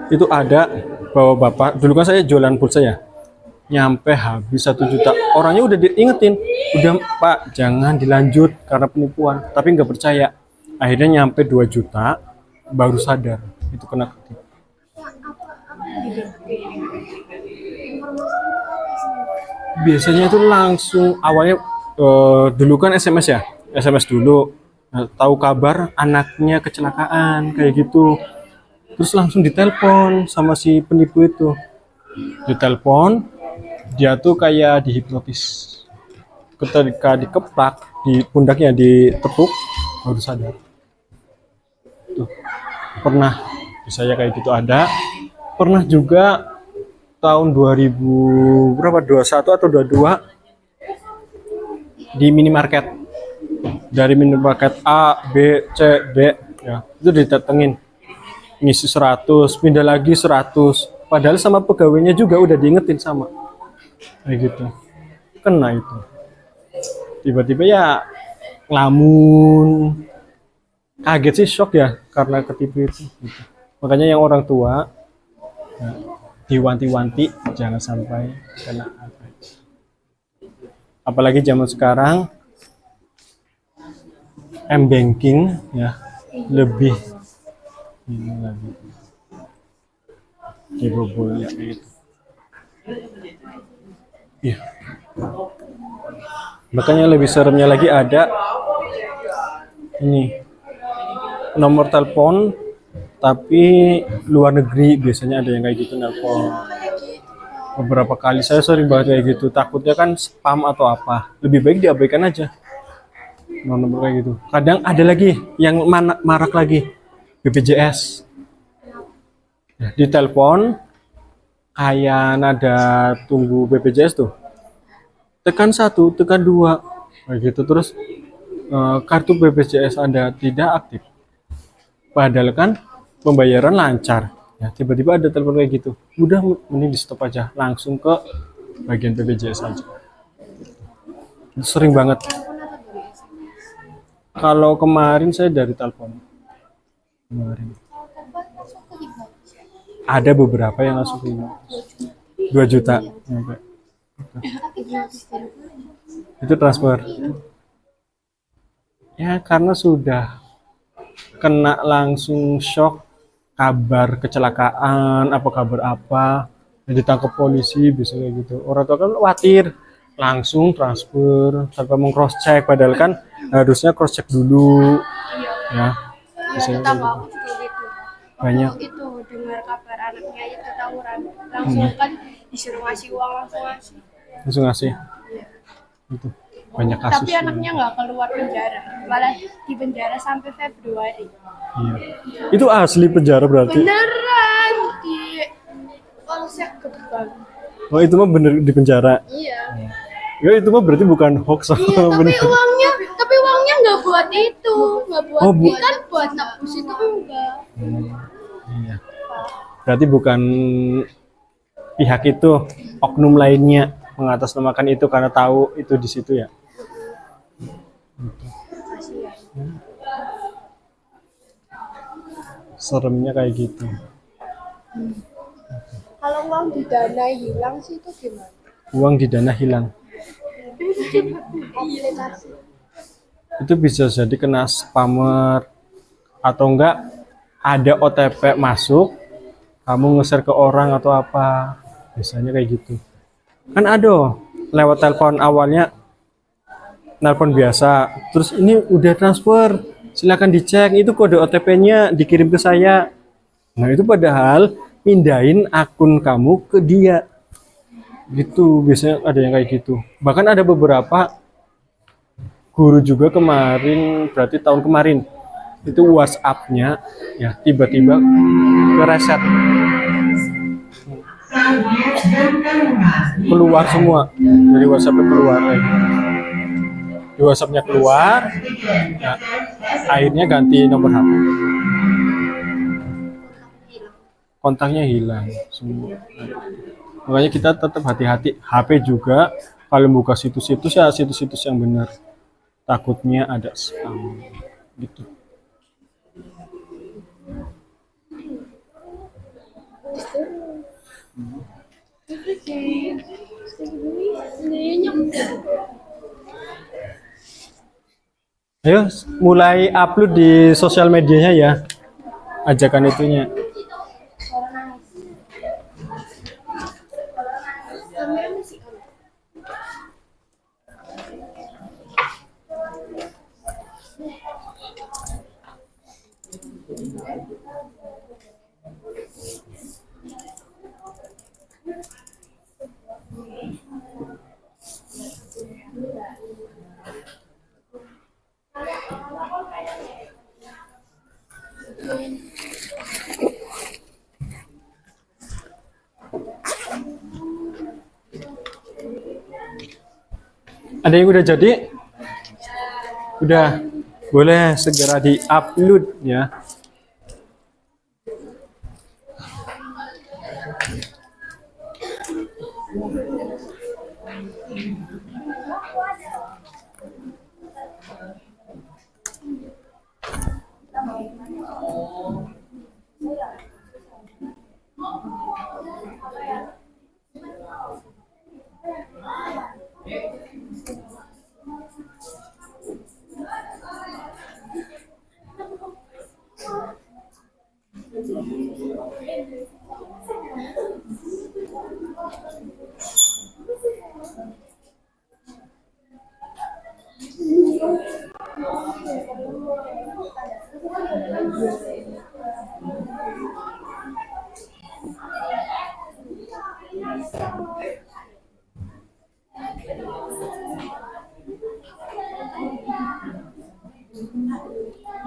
itu ada bahwa bapak, dulu kan saya jualan pulsa ya, nyampe habis 1 juta. Orangnya udah diingetin, udah Pak jangan dilanjut karena penipuan, tapi nggak percaya. Akhirnya nyampe 2 juta baru sadar itu kena ketip. Biasanya itu langsung awalnya dulu kan SMS ya, SMS dulu. Nah, tahu kabar anaknya kecelakaan kayak gitu, terus langsung ditelepon sama si penipu itu. Ditelepon, dia tuh kayak dihipnotis. Ketika dikeplak di pundaknya, ditepuk, baru sadar. Tuh, pernah di saya kayak gitu ada. Pernah juga tahun 2000 berapa, 21 atau 22 di minimarket. Dari minimarket A, B, C, D ya, itu didatengin ngisi 100, pindah lagi 100, padahal sama pegawainya juga udah diingetin sama kayak gitu. Kena itu tiba-tiba ya, ngelamun, kaget sih, shock ya karena ketipu itu gitu. Makanya yang orang tua ya, diwanti-wanti jangan sampai kena. Apalagi zaman sekarang M-banking ya, lebih ini lagi dibobol ya gitu. Iya. Makanya lebih seremnya lagi ada ini nomor telepon tapi luar negeri, biasanya ada yang kayak gitu nelpon. Beberapa kali saya sering banget kayak gitu, takutnya kan spam atau apa, lebih baik diabaikan aja nomor kayak gitu. Kadang ada lagi yang marak lagi, BPJS ya, di telepon kayak nada tunggu BPJS tuh, tekan 1, tekan 2 kayak gitu, terus kartu BPJS Anda tidak aktif, padahal kan pembayaran lancar ya, tiba-tiba ada telepon kayak gitu. Udah, mending di stop aja, langsung ke bagian BPJS aja. Itu sering banget. Kalau kemarin saya dari telepon. Kemarin. Ada beberapa yang langsung ke 2 juta nyampe. Itu transfer. Ya karena sudah kena langsung shock kabar kecelakaan apa kabar apa, ditangkap polisi bisa kayak gitu. Orang tua kan khawatir, langsung transfer tanpa meng-cross check, padahal kan harusnya cross check dulu. Ya, bisa kayak Tetangga gitu. aku juga gitu. Banyak. Waktu itu dengar kabar anaknya itu tawuran, langsung kan disuruh ngasih uang, Langsung ngasih. Itu banyak kasus. Tapi anaknya nggak keluar penjara, malah di penjara sampai Februari. Iya. Itu asli penjara berarti. Beneran di Polsek Gebang. Oh itu mah bener di penjara. Iya. Ya itu mah berarti bukan hoax. Iya, Bener. tapi uangnya nggak buat itu, nggak buat Oh, kan buat nebus itu enggak. Iya. Berarti bukan pihak itu, oknum lainnya mengatasnamakan itu karena tahu itu di situ ya. Seremnya kayak gitu. Kalau uang di dana hilang sih itu gimana? Uang di dana hilang. Aplikasi. Itu bisa jadi kena spammer atau enggak ada OTP masuk, kamu nge-share ke orang atau apa. Biasanya kayak gitu. Kan ada lewat telepon awalnya telepon biasa, terus ini udah transfer, silakan dicek, itu kode OTP-nya dikirim ke saya. Nah itu padahal pindahin akun kamu ke dia gitu. Biasanya ada yang kayak gitu. Bahkan ada beberapa guru juga kemarin, berarti tahun kemarin itu WhatsApp-nya ya tiba-tiba ke reset, keluar semua dari WhatsApp, keluar di WhatsApp-nya keluar, ya, akhirnya ganti nomor HP, kontaknya hilang semua. Makanya kita tetap hati-hati, HP juga kalau buka situs-situs ya situs-situs yang benar, takutnya ada spam gitu. Ayo mulai upload di sosial medianya ya, ajakan itunya. Ada yang udah jadi? Udah, boleh segera di-upload ya.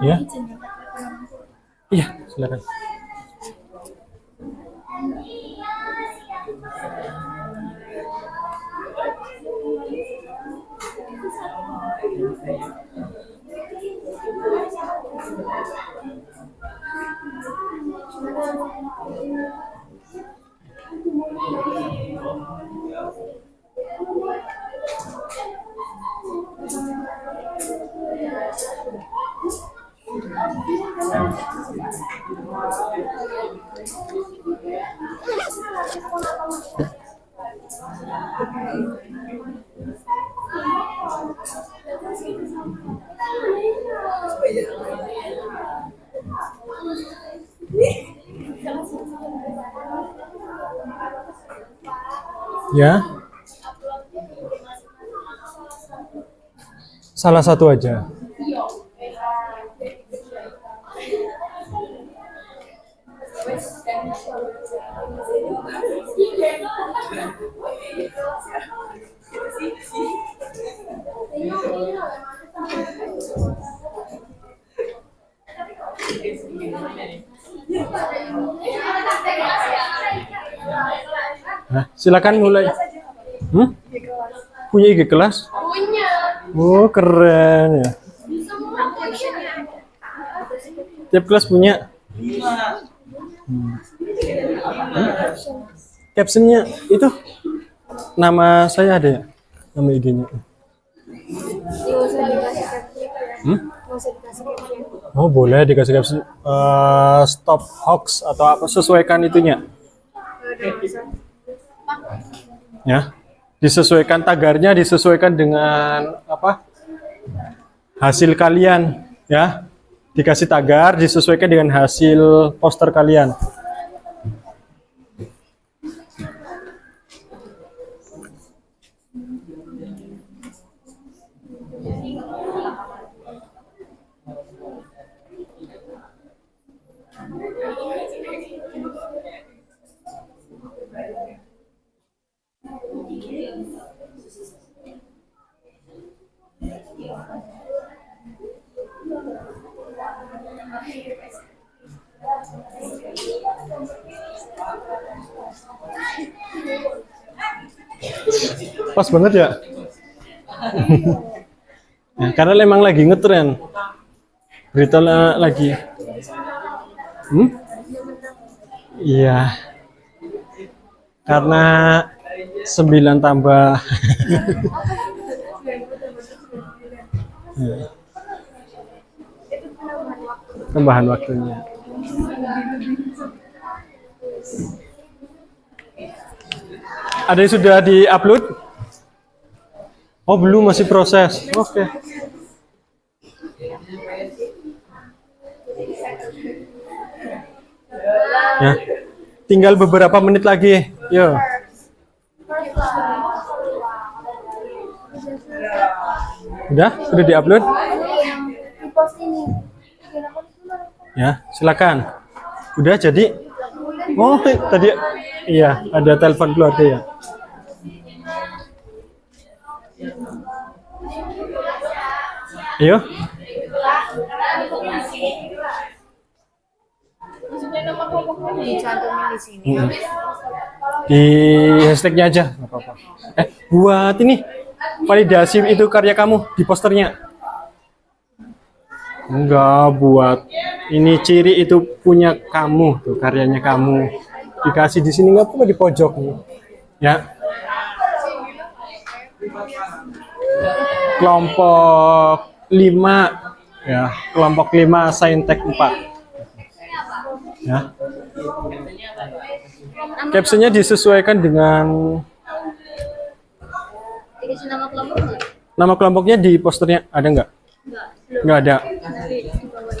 Ya. Iya, silakan. Ya. Salah satu aja. Nah, silakan mulai. Punya IG kelas? Punya. Oh, keren ya. Tiap kelas punya. Captionnya itu nama saya ada ya? Nama IG-nya. Nggak usah dikasih caption. Nggak usah dikasih caption. Oh, boleh dikasih caption. Stop hoax atau apa, sesuaikan itunya. Ya, disesuaikan tagarnya, disesuaikan dengan apa, hasil kalian ya, dikasih tagar disesuaikan dengan hasil poster kalian. Pas banget ya. Ya, karena memang lagi ngetren berita lagi. Iya, karena 9 tambah ya. Tambahan waktunya. Ada yang sudah di-upload? Oh, belum, masih proses. Oke. Ya. Tinggal beberapa menit lagi. Yo. Udah? Sudah di-upload? Ya, silakan. Udah jadi? Oh, tadi iya, ada telepon keluarga ya. Ayo. Dicantumin di sini. Di hashtagnya aja, nggak apa-apa. Buat ini validasi itu karya kamu di posternya. Enggak, buat ini ciri itu punya kamu, tuh karyanya kamu. Dikasih di sini, nggak apa-apa, di pojok nih. Ya. Kelompok 5 ya, kelompok 5 saintek 4. Ya. Captionnya disesuaikan dengan Dikasih nama kelompoknya? nama kelompoknya di posternya, ada nggak? Nggak ada.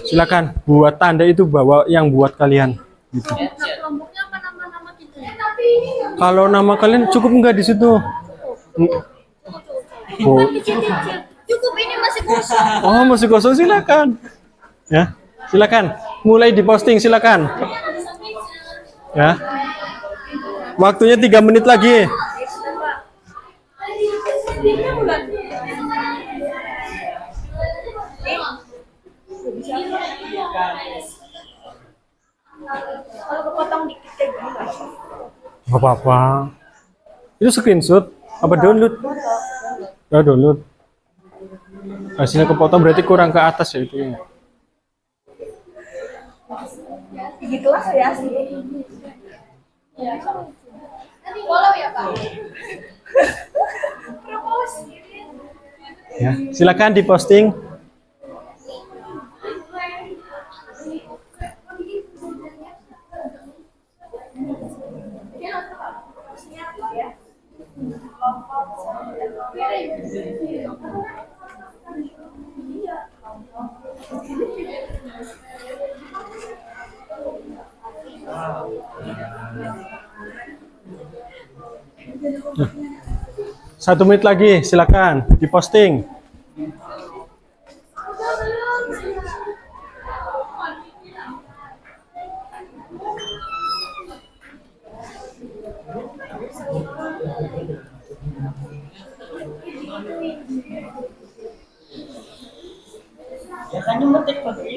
Silakan buat tanda itu bahwa yang buat kalian. Gitu. Kelompoknya apa nama-nama kita? Kalau nama kalian cukup nggak di situ? Oh. Cukup, ini masih kosong. Oh, masih kosong, silakan. Ya, silakan. Mulai diposting, silakan. Ya. Waktunya 3 menit lagi. Kalau kepotong dikit kayak gini nggak? Gak apa-apa. Itu screenshot apa download? Ya, download. Hasilnya kepotong berarti kurang ke atas ya itu. Di kelas ya sih. Follow ya Pak. Ya, silakan diposting. Satu menit lagi, silakan diposting.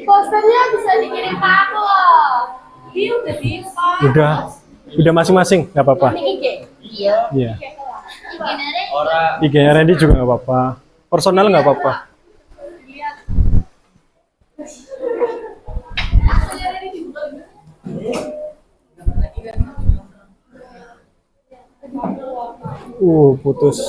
Posternya bisa dikirim ke aku loh. Dia udah bisa. Udah masing-masing, nggak apa-apa. Iya. Iya. Orang IG-nya Randy juga nggak apa-apa. Personal nggak apa-apa. Putus.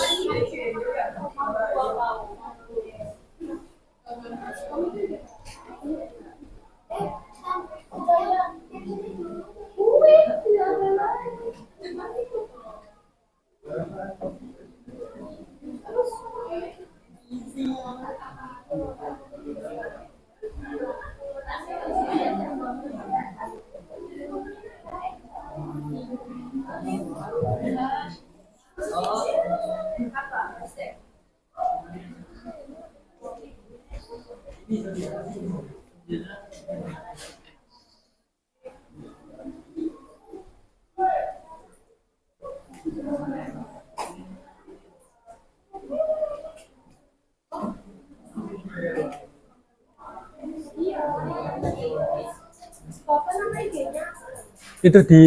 Itu di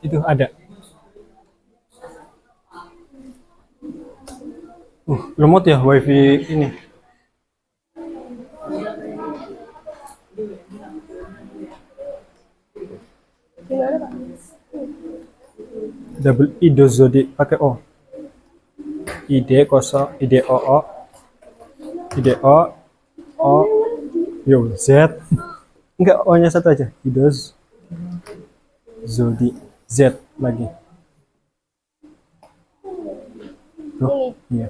itu ada. Lemot ya wifi ini. Double IDO Zodi pakai O. ID kosong, ID OO, ID O, yo Z. Enggak, O-nya satu aja. IDO Zodi Z lagi. Tuh, iya.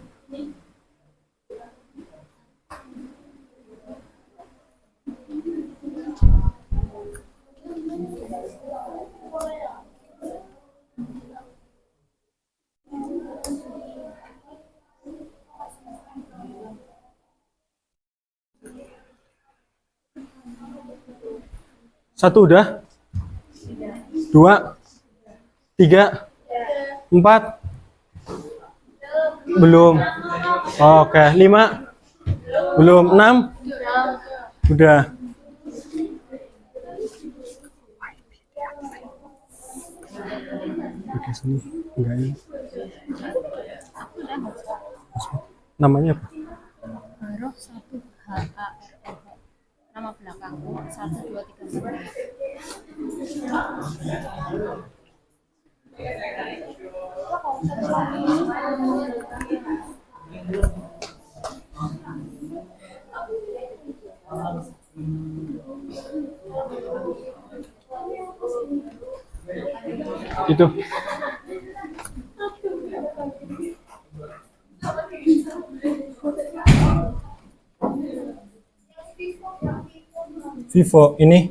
Satu udah? Dua? Tiga? Empat? Belum. Oke, lima? Belum. Enam? Udah. Oke, sini. Enggak ini. Namanya apa? Baroh 1 HAROH. Nama belakangku 1239. Itu. Vivo ini.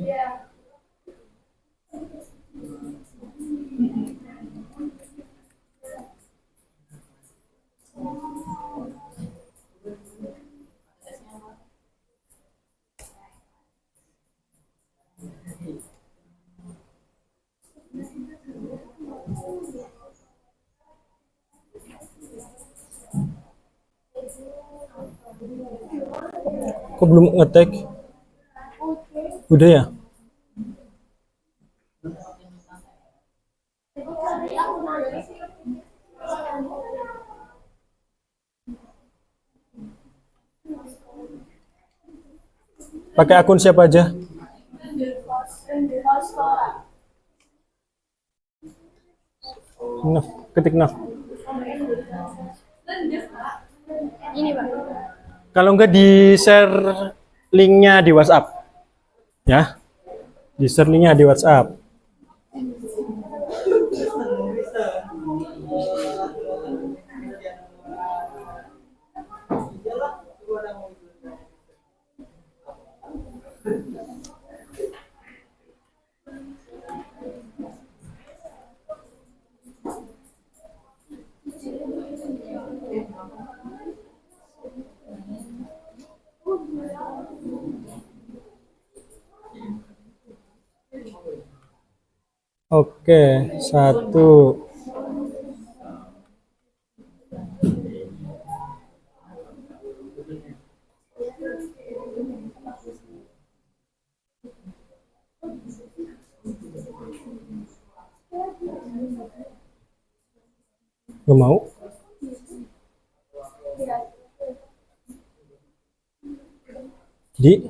Kok belum ngetek? Udah ya? Pakai akun siapa aja? Nah, ketik nah. Ini Pak. Kalau enggak di-share linknya di WhatsApp. Ya. Di-share linknya di WhatsApp. Oke, satu. Gak mau? Di?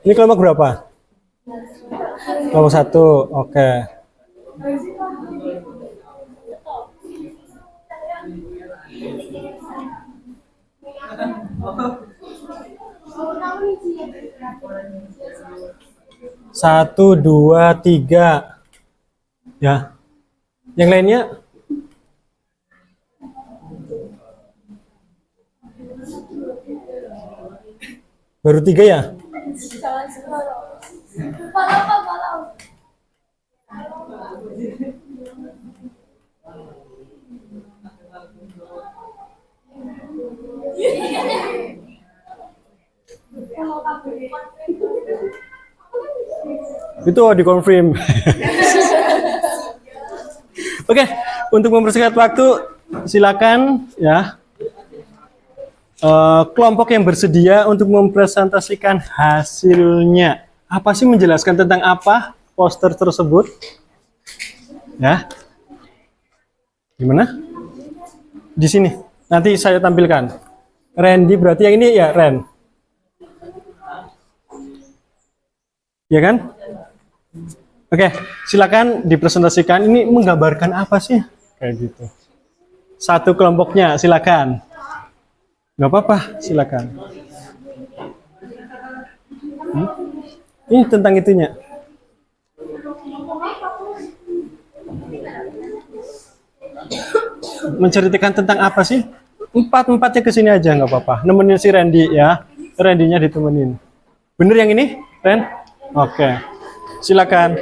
Ini kelompok berapa? Kelompok satu, oke. Satu, dua, tiga. Ya. Yang lainnya? Baru tiga ya? Itu dikonfirm. Oke, untuk mempersingkat waktu, silakan ya. Kelompok yang bersedia untuk mempresentasikan hasilnya. Apa sih, menjelaskan tentang apa poster tersebut? Ya. Gimana? Di sini. Nanti saya tampilkan. Randy berarti yang ini ya, Ren. Ya kan? Oke, silakan dipresentasikan. Ini menggambarkan apa sih? Kayak gitu. Satu kelompoknya, silakan. Nggak apa-apa, silakan. Ini tentang itunya. Menceritakan tentang apa sih? Empat-empatnya ke sini aja, nggak apa-apa. Nemenin si Randy ya. Randy-nya ditemenin. Bener yang ini, Ren? Oke. Silakan.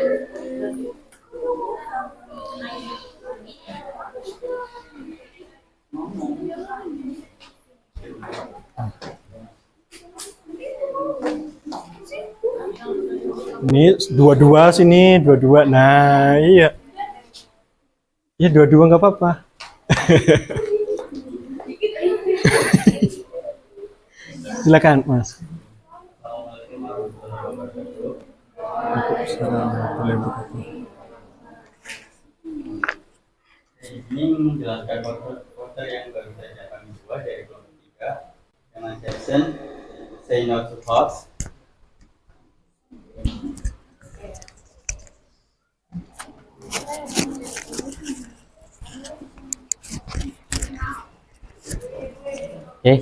Ini dua-dua sini, dua-dua. Nah, iya. Ya dua-dua nggak apa-apa. Silakan, Mas. Ini menjelaskan poster yang baru saja kami buat dari kelompok 3 dengan caption Say No to Hoax. Oke,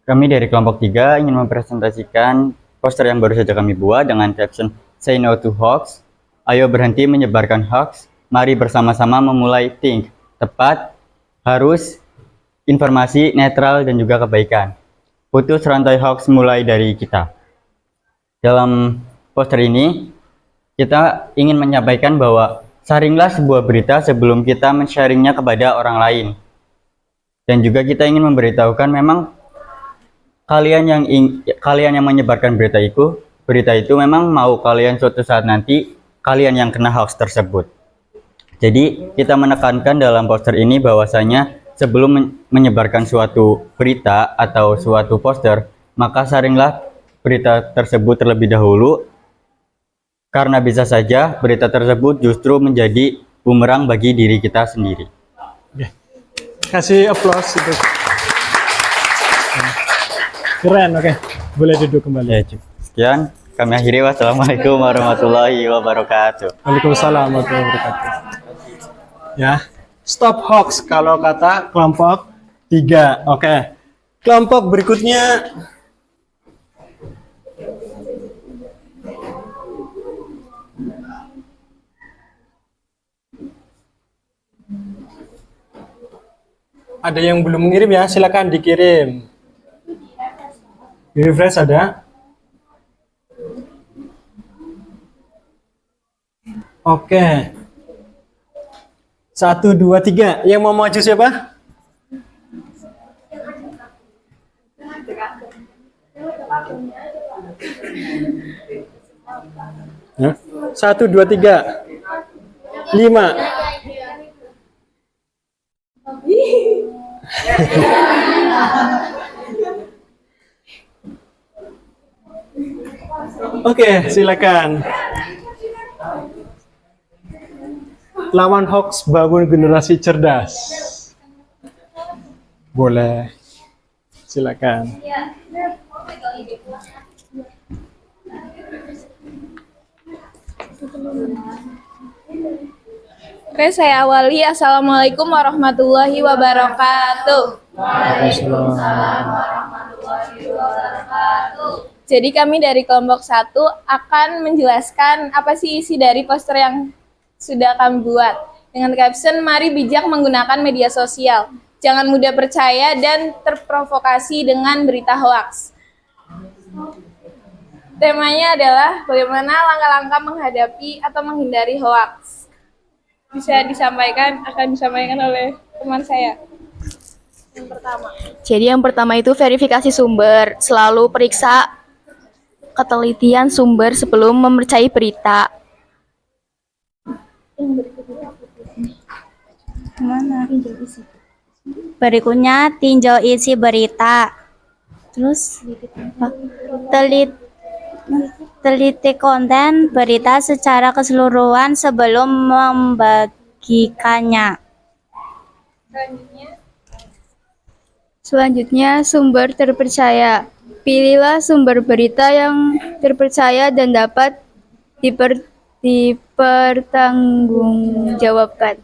kami dari kelompok 3 ingin mempresentasikan poster yang baru saja kami buat dengan caption Say No to Hoax. Ayo berhenti menyebarkan hoax. Mari bersama-sama memulai think, tepat, harus, informasi, netral, dan juga kebaikan. Putus rantai hoax mulai dari kita. Dalam poster ini, kita ingin menyampaikan bahwa saringlah sebuah berita sebelum kita men-sharingnya kepada orang lain. Dan juga kita ingin memberitahukan memang kalian yang menyebarkan berita itu memang mau kalian suatu saat nanti kalian yang kena hoax tersebut. Jadi kita menekankan dalam poster ini bahwasanya sebelum menyebarkan suatu berita atau suatu poster, maka saringlah berita tersebut terlebih dahulu, karena bisa saja berita tersebut justru menjadi bumerang bagi diri kita sendiri. Kasih aplaus itu. Keren, oke. Boleh duduk kembali. Ya, sekian. Kami akhiri. Wassalamualaikum warahmatullahi wabarakatuh. Waalaikumsalam warahmatullahi wabarakatuh. Ya, stop hoax kalau kata kelompok 3. Oke. Kelompok berikutnya. Ada yang belum mengirim ya, silakan dikirim. Di refresh ada. Oke. 1, 2, 3. Yang mau maju siapa? Ya. 1, 2, 3. 5. Oke, silakan. Lawan hoax, bangun generasi cerdas. Boleh. Silakan. Oke, saya awali. Assalamualaikum warahmatullahi wabarakatuh. Jadi kami dari kelompok 1 akan menjelaskan apa sih isi dari poster yang sudah kami buat. Dengan caption, mari bijak menggunakan media sosial. Jangan mudah percaya dan terprovokasi dengan berita hoaks. Temanya adalah bagaimana langkah-langkah menghadapi atau menghindari hoaks. Akan disampaikan oleh teman saya. Jadi yang pertama itu verifikasi sumber. Selalu periksa ketelitian sumber sebelum mempercayai berita. Berikutnya tinjau isi berita. Terus teliti konten berita secara keseluruhan sebelum membagikannya. Selanjutnya, sumber terpercaya. Pilihlah sumber berita yang terpercaya dan dapat dipertanggungjawabkan.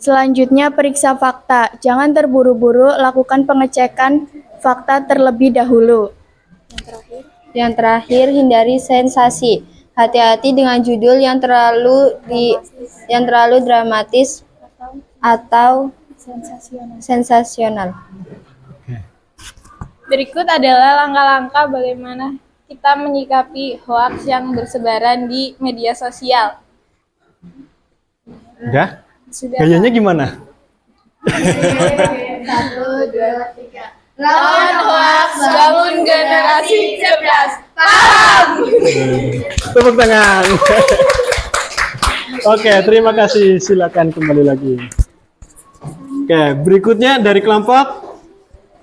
Selanjutnya, periksa fakta. Jangan terburu-buru, lakukan pengecekan fakta terlebih dahulu. Yang terakhir, hindari sensasi. Hati-hati dengan judul yang terlalu dramatis atau sensasional. Berikut adalah langkah-langkah bagaimana kita menyikapi hoaks yang bersebaran di media sosial. Udah? Gayanya gimana? 1, 2, 3. Lawan hoaks, bangun generasi cerdas. Paham? Tepuk tangan. Oke, terima kasih. Silakan kembali lagi. Oke, berikutnya dari kelompok.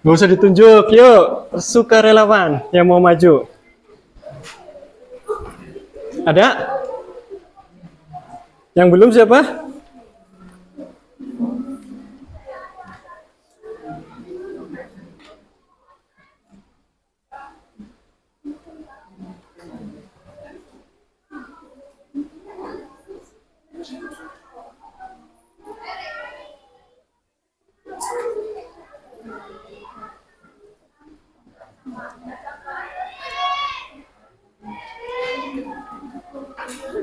Gak usah ditunjuk. Yuk, sukarelawan yang mau maju. Ada? Yang belum siapa?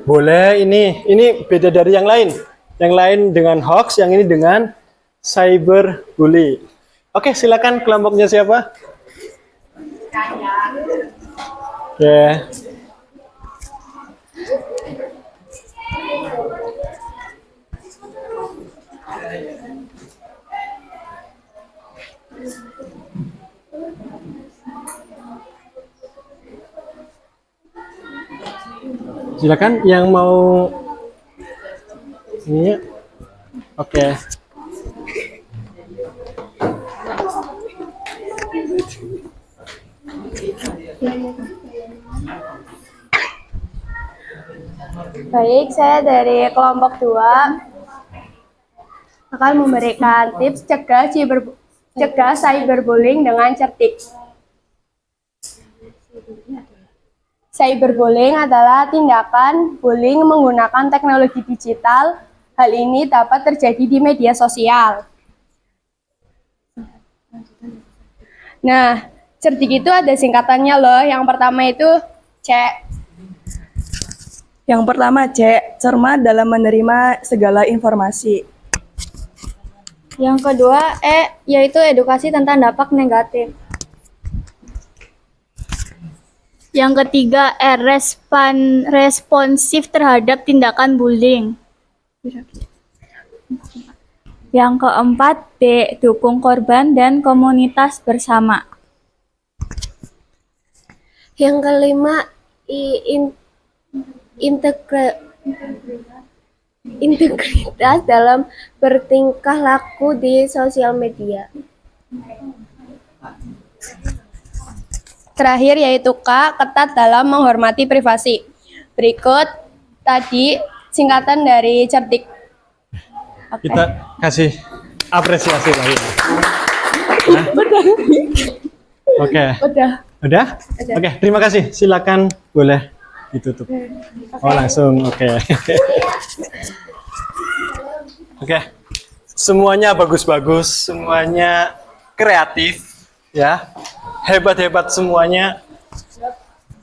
Boleh, ini beda dari yang lain. Yang lain dengan hoax, yang ini dengan cyberbully. Oke, silakan kelompoknya siapa? Oke. Silakan yang mau ini. Oke. Baik, saya dari kelompok 2 akan memberikan tips cegah cyberbullying dengan cerdik. Cyberbullying adalah tindakan bullying menggunakan teknologi digital. Hal ini dapat terjadi di media sosial. Nah, cerdik itu ada singkatannya loh. Yang pertama itu C. Yang pertama C, cermat dalam menerima segala informasi. Yang kedua E, yaitu edukasi tentang dampak negatif. Yang ketiga R, responsif terhadap tindakan bullying. Yang keempat B, dukung korban dan komunitas bersama. Yang kelima, integritas dalam bertingkah laku di sosial media. Terakhir yaitu K, ketat dalam menghormati privasi. Berikut tadi singkatan dari cerdik. Oke. Kita kasih apresiasi lagi. Oke. Udah? Oke, terima kasih. Silakan boleh ditutup. Oh, langsung. Oke. Oke. Semuanya bagus-bagus, semuanya kreatif ya. Hebat-hebat semuanya.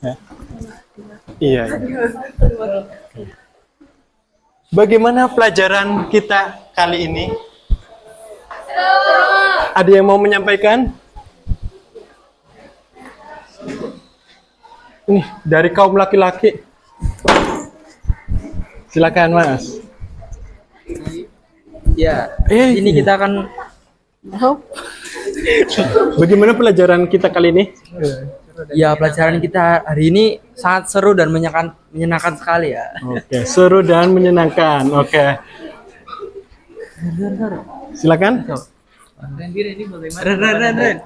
Ya. Iya. Bagaimana pelajaran kita kali ini? Ada yang mau menyampaikan? Ini dari kaum laki-laki. Silakan, Mas. Ya, ini kita akan Bagaimana pelajaran kita kali ini? ya pelajaran kita hari ini sangat seru dan menyenangkan sekali ya. Oke, seru dan menyenangkan. Oke. Silakan. Rendir ini bagaimana? Ren.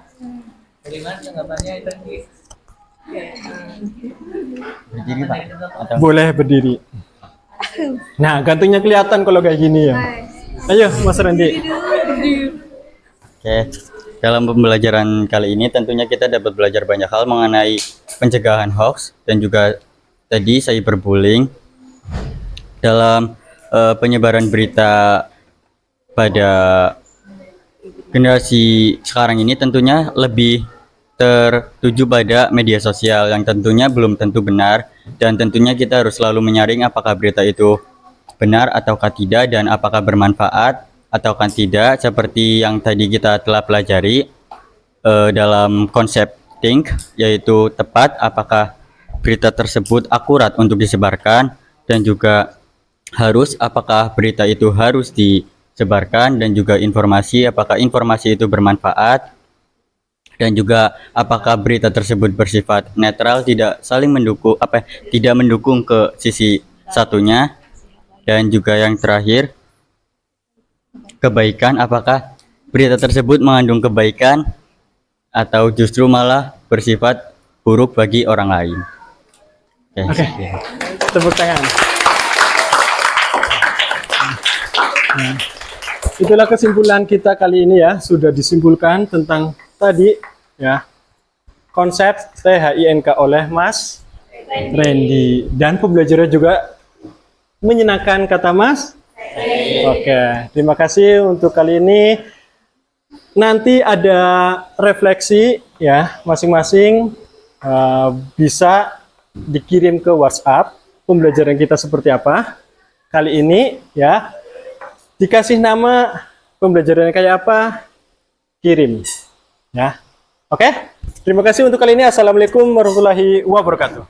Bagaimana tanggapannya tadi? Berdiri, Pak. Atau Boleh berdiri. Nah, gantungnya kelihatan kalau kayak gini ya. Ayo, Mas Randy. Oke, dalam pembelajaran kali ini tentunya kita dapat belajar banyak hal mengenai pencegahan hoax dan juga tadi cyberbullying. Dalam penyebaran berita pada generasi sekarang ini tentunya lebih tertuju pada media sosial yang tentunya belum tentu benar, dan tentunya kita harus selalu menyaring apakah berita itu benar ataukah tidak dan apakah bermanfaat ataukah tidak, seperti yang tadi kita telah pelajari dalam konsep think, yaitu tepat, apakah berita tersebut akurat untuk disebarkan, dan juga harus, apakah berita itu harus disebarkan, dan juga informasi, apakah informasi itu bermanfaat, dan juga apakah berita tersebut bersifat netral, tidak saling mendukung, tidak mendukung ke sisi satunya, dan juga yang terakhir, kebaikan, apakah berita tersebut mengandung kebaikan atau justru malah bersifat buruk bagi orang lain. Oke. Tepuk tangan. Nah, itulah kesimpulan kita kali ini ya, sudah disimpulkan tentang tadi ya konsep THINK oleh Mas Randy, dan pembelajaran juga menyenangkan kata Mas. Oke, terima kasih untuk kali ini. Nanti ada refleksi ya, masing-masing bisa dikirim ke WhatsApp pembelajaran kita seperti apa kali ini ya. Dikasih nama pembelajarannya kayak apa, kirim ya. Oke, terima kasih untuk kali ini. Assalamualaikum warahmatullahi wabarakatuh.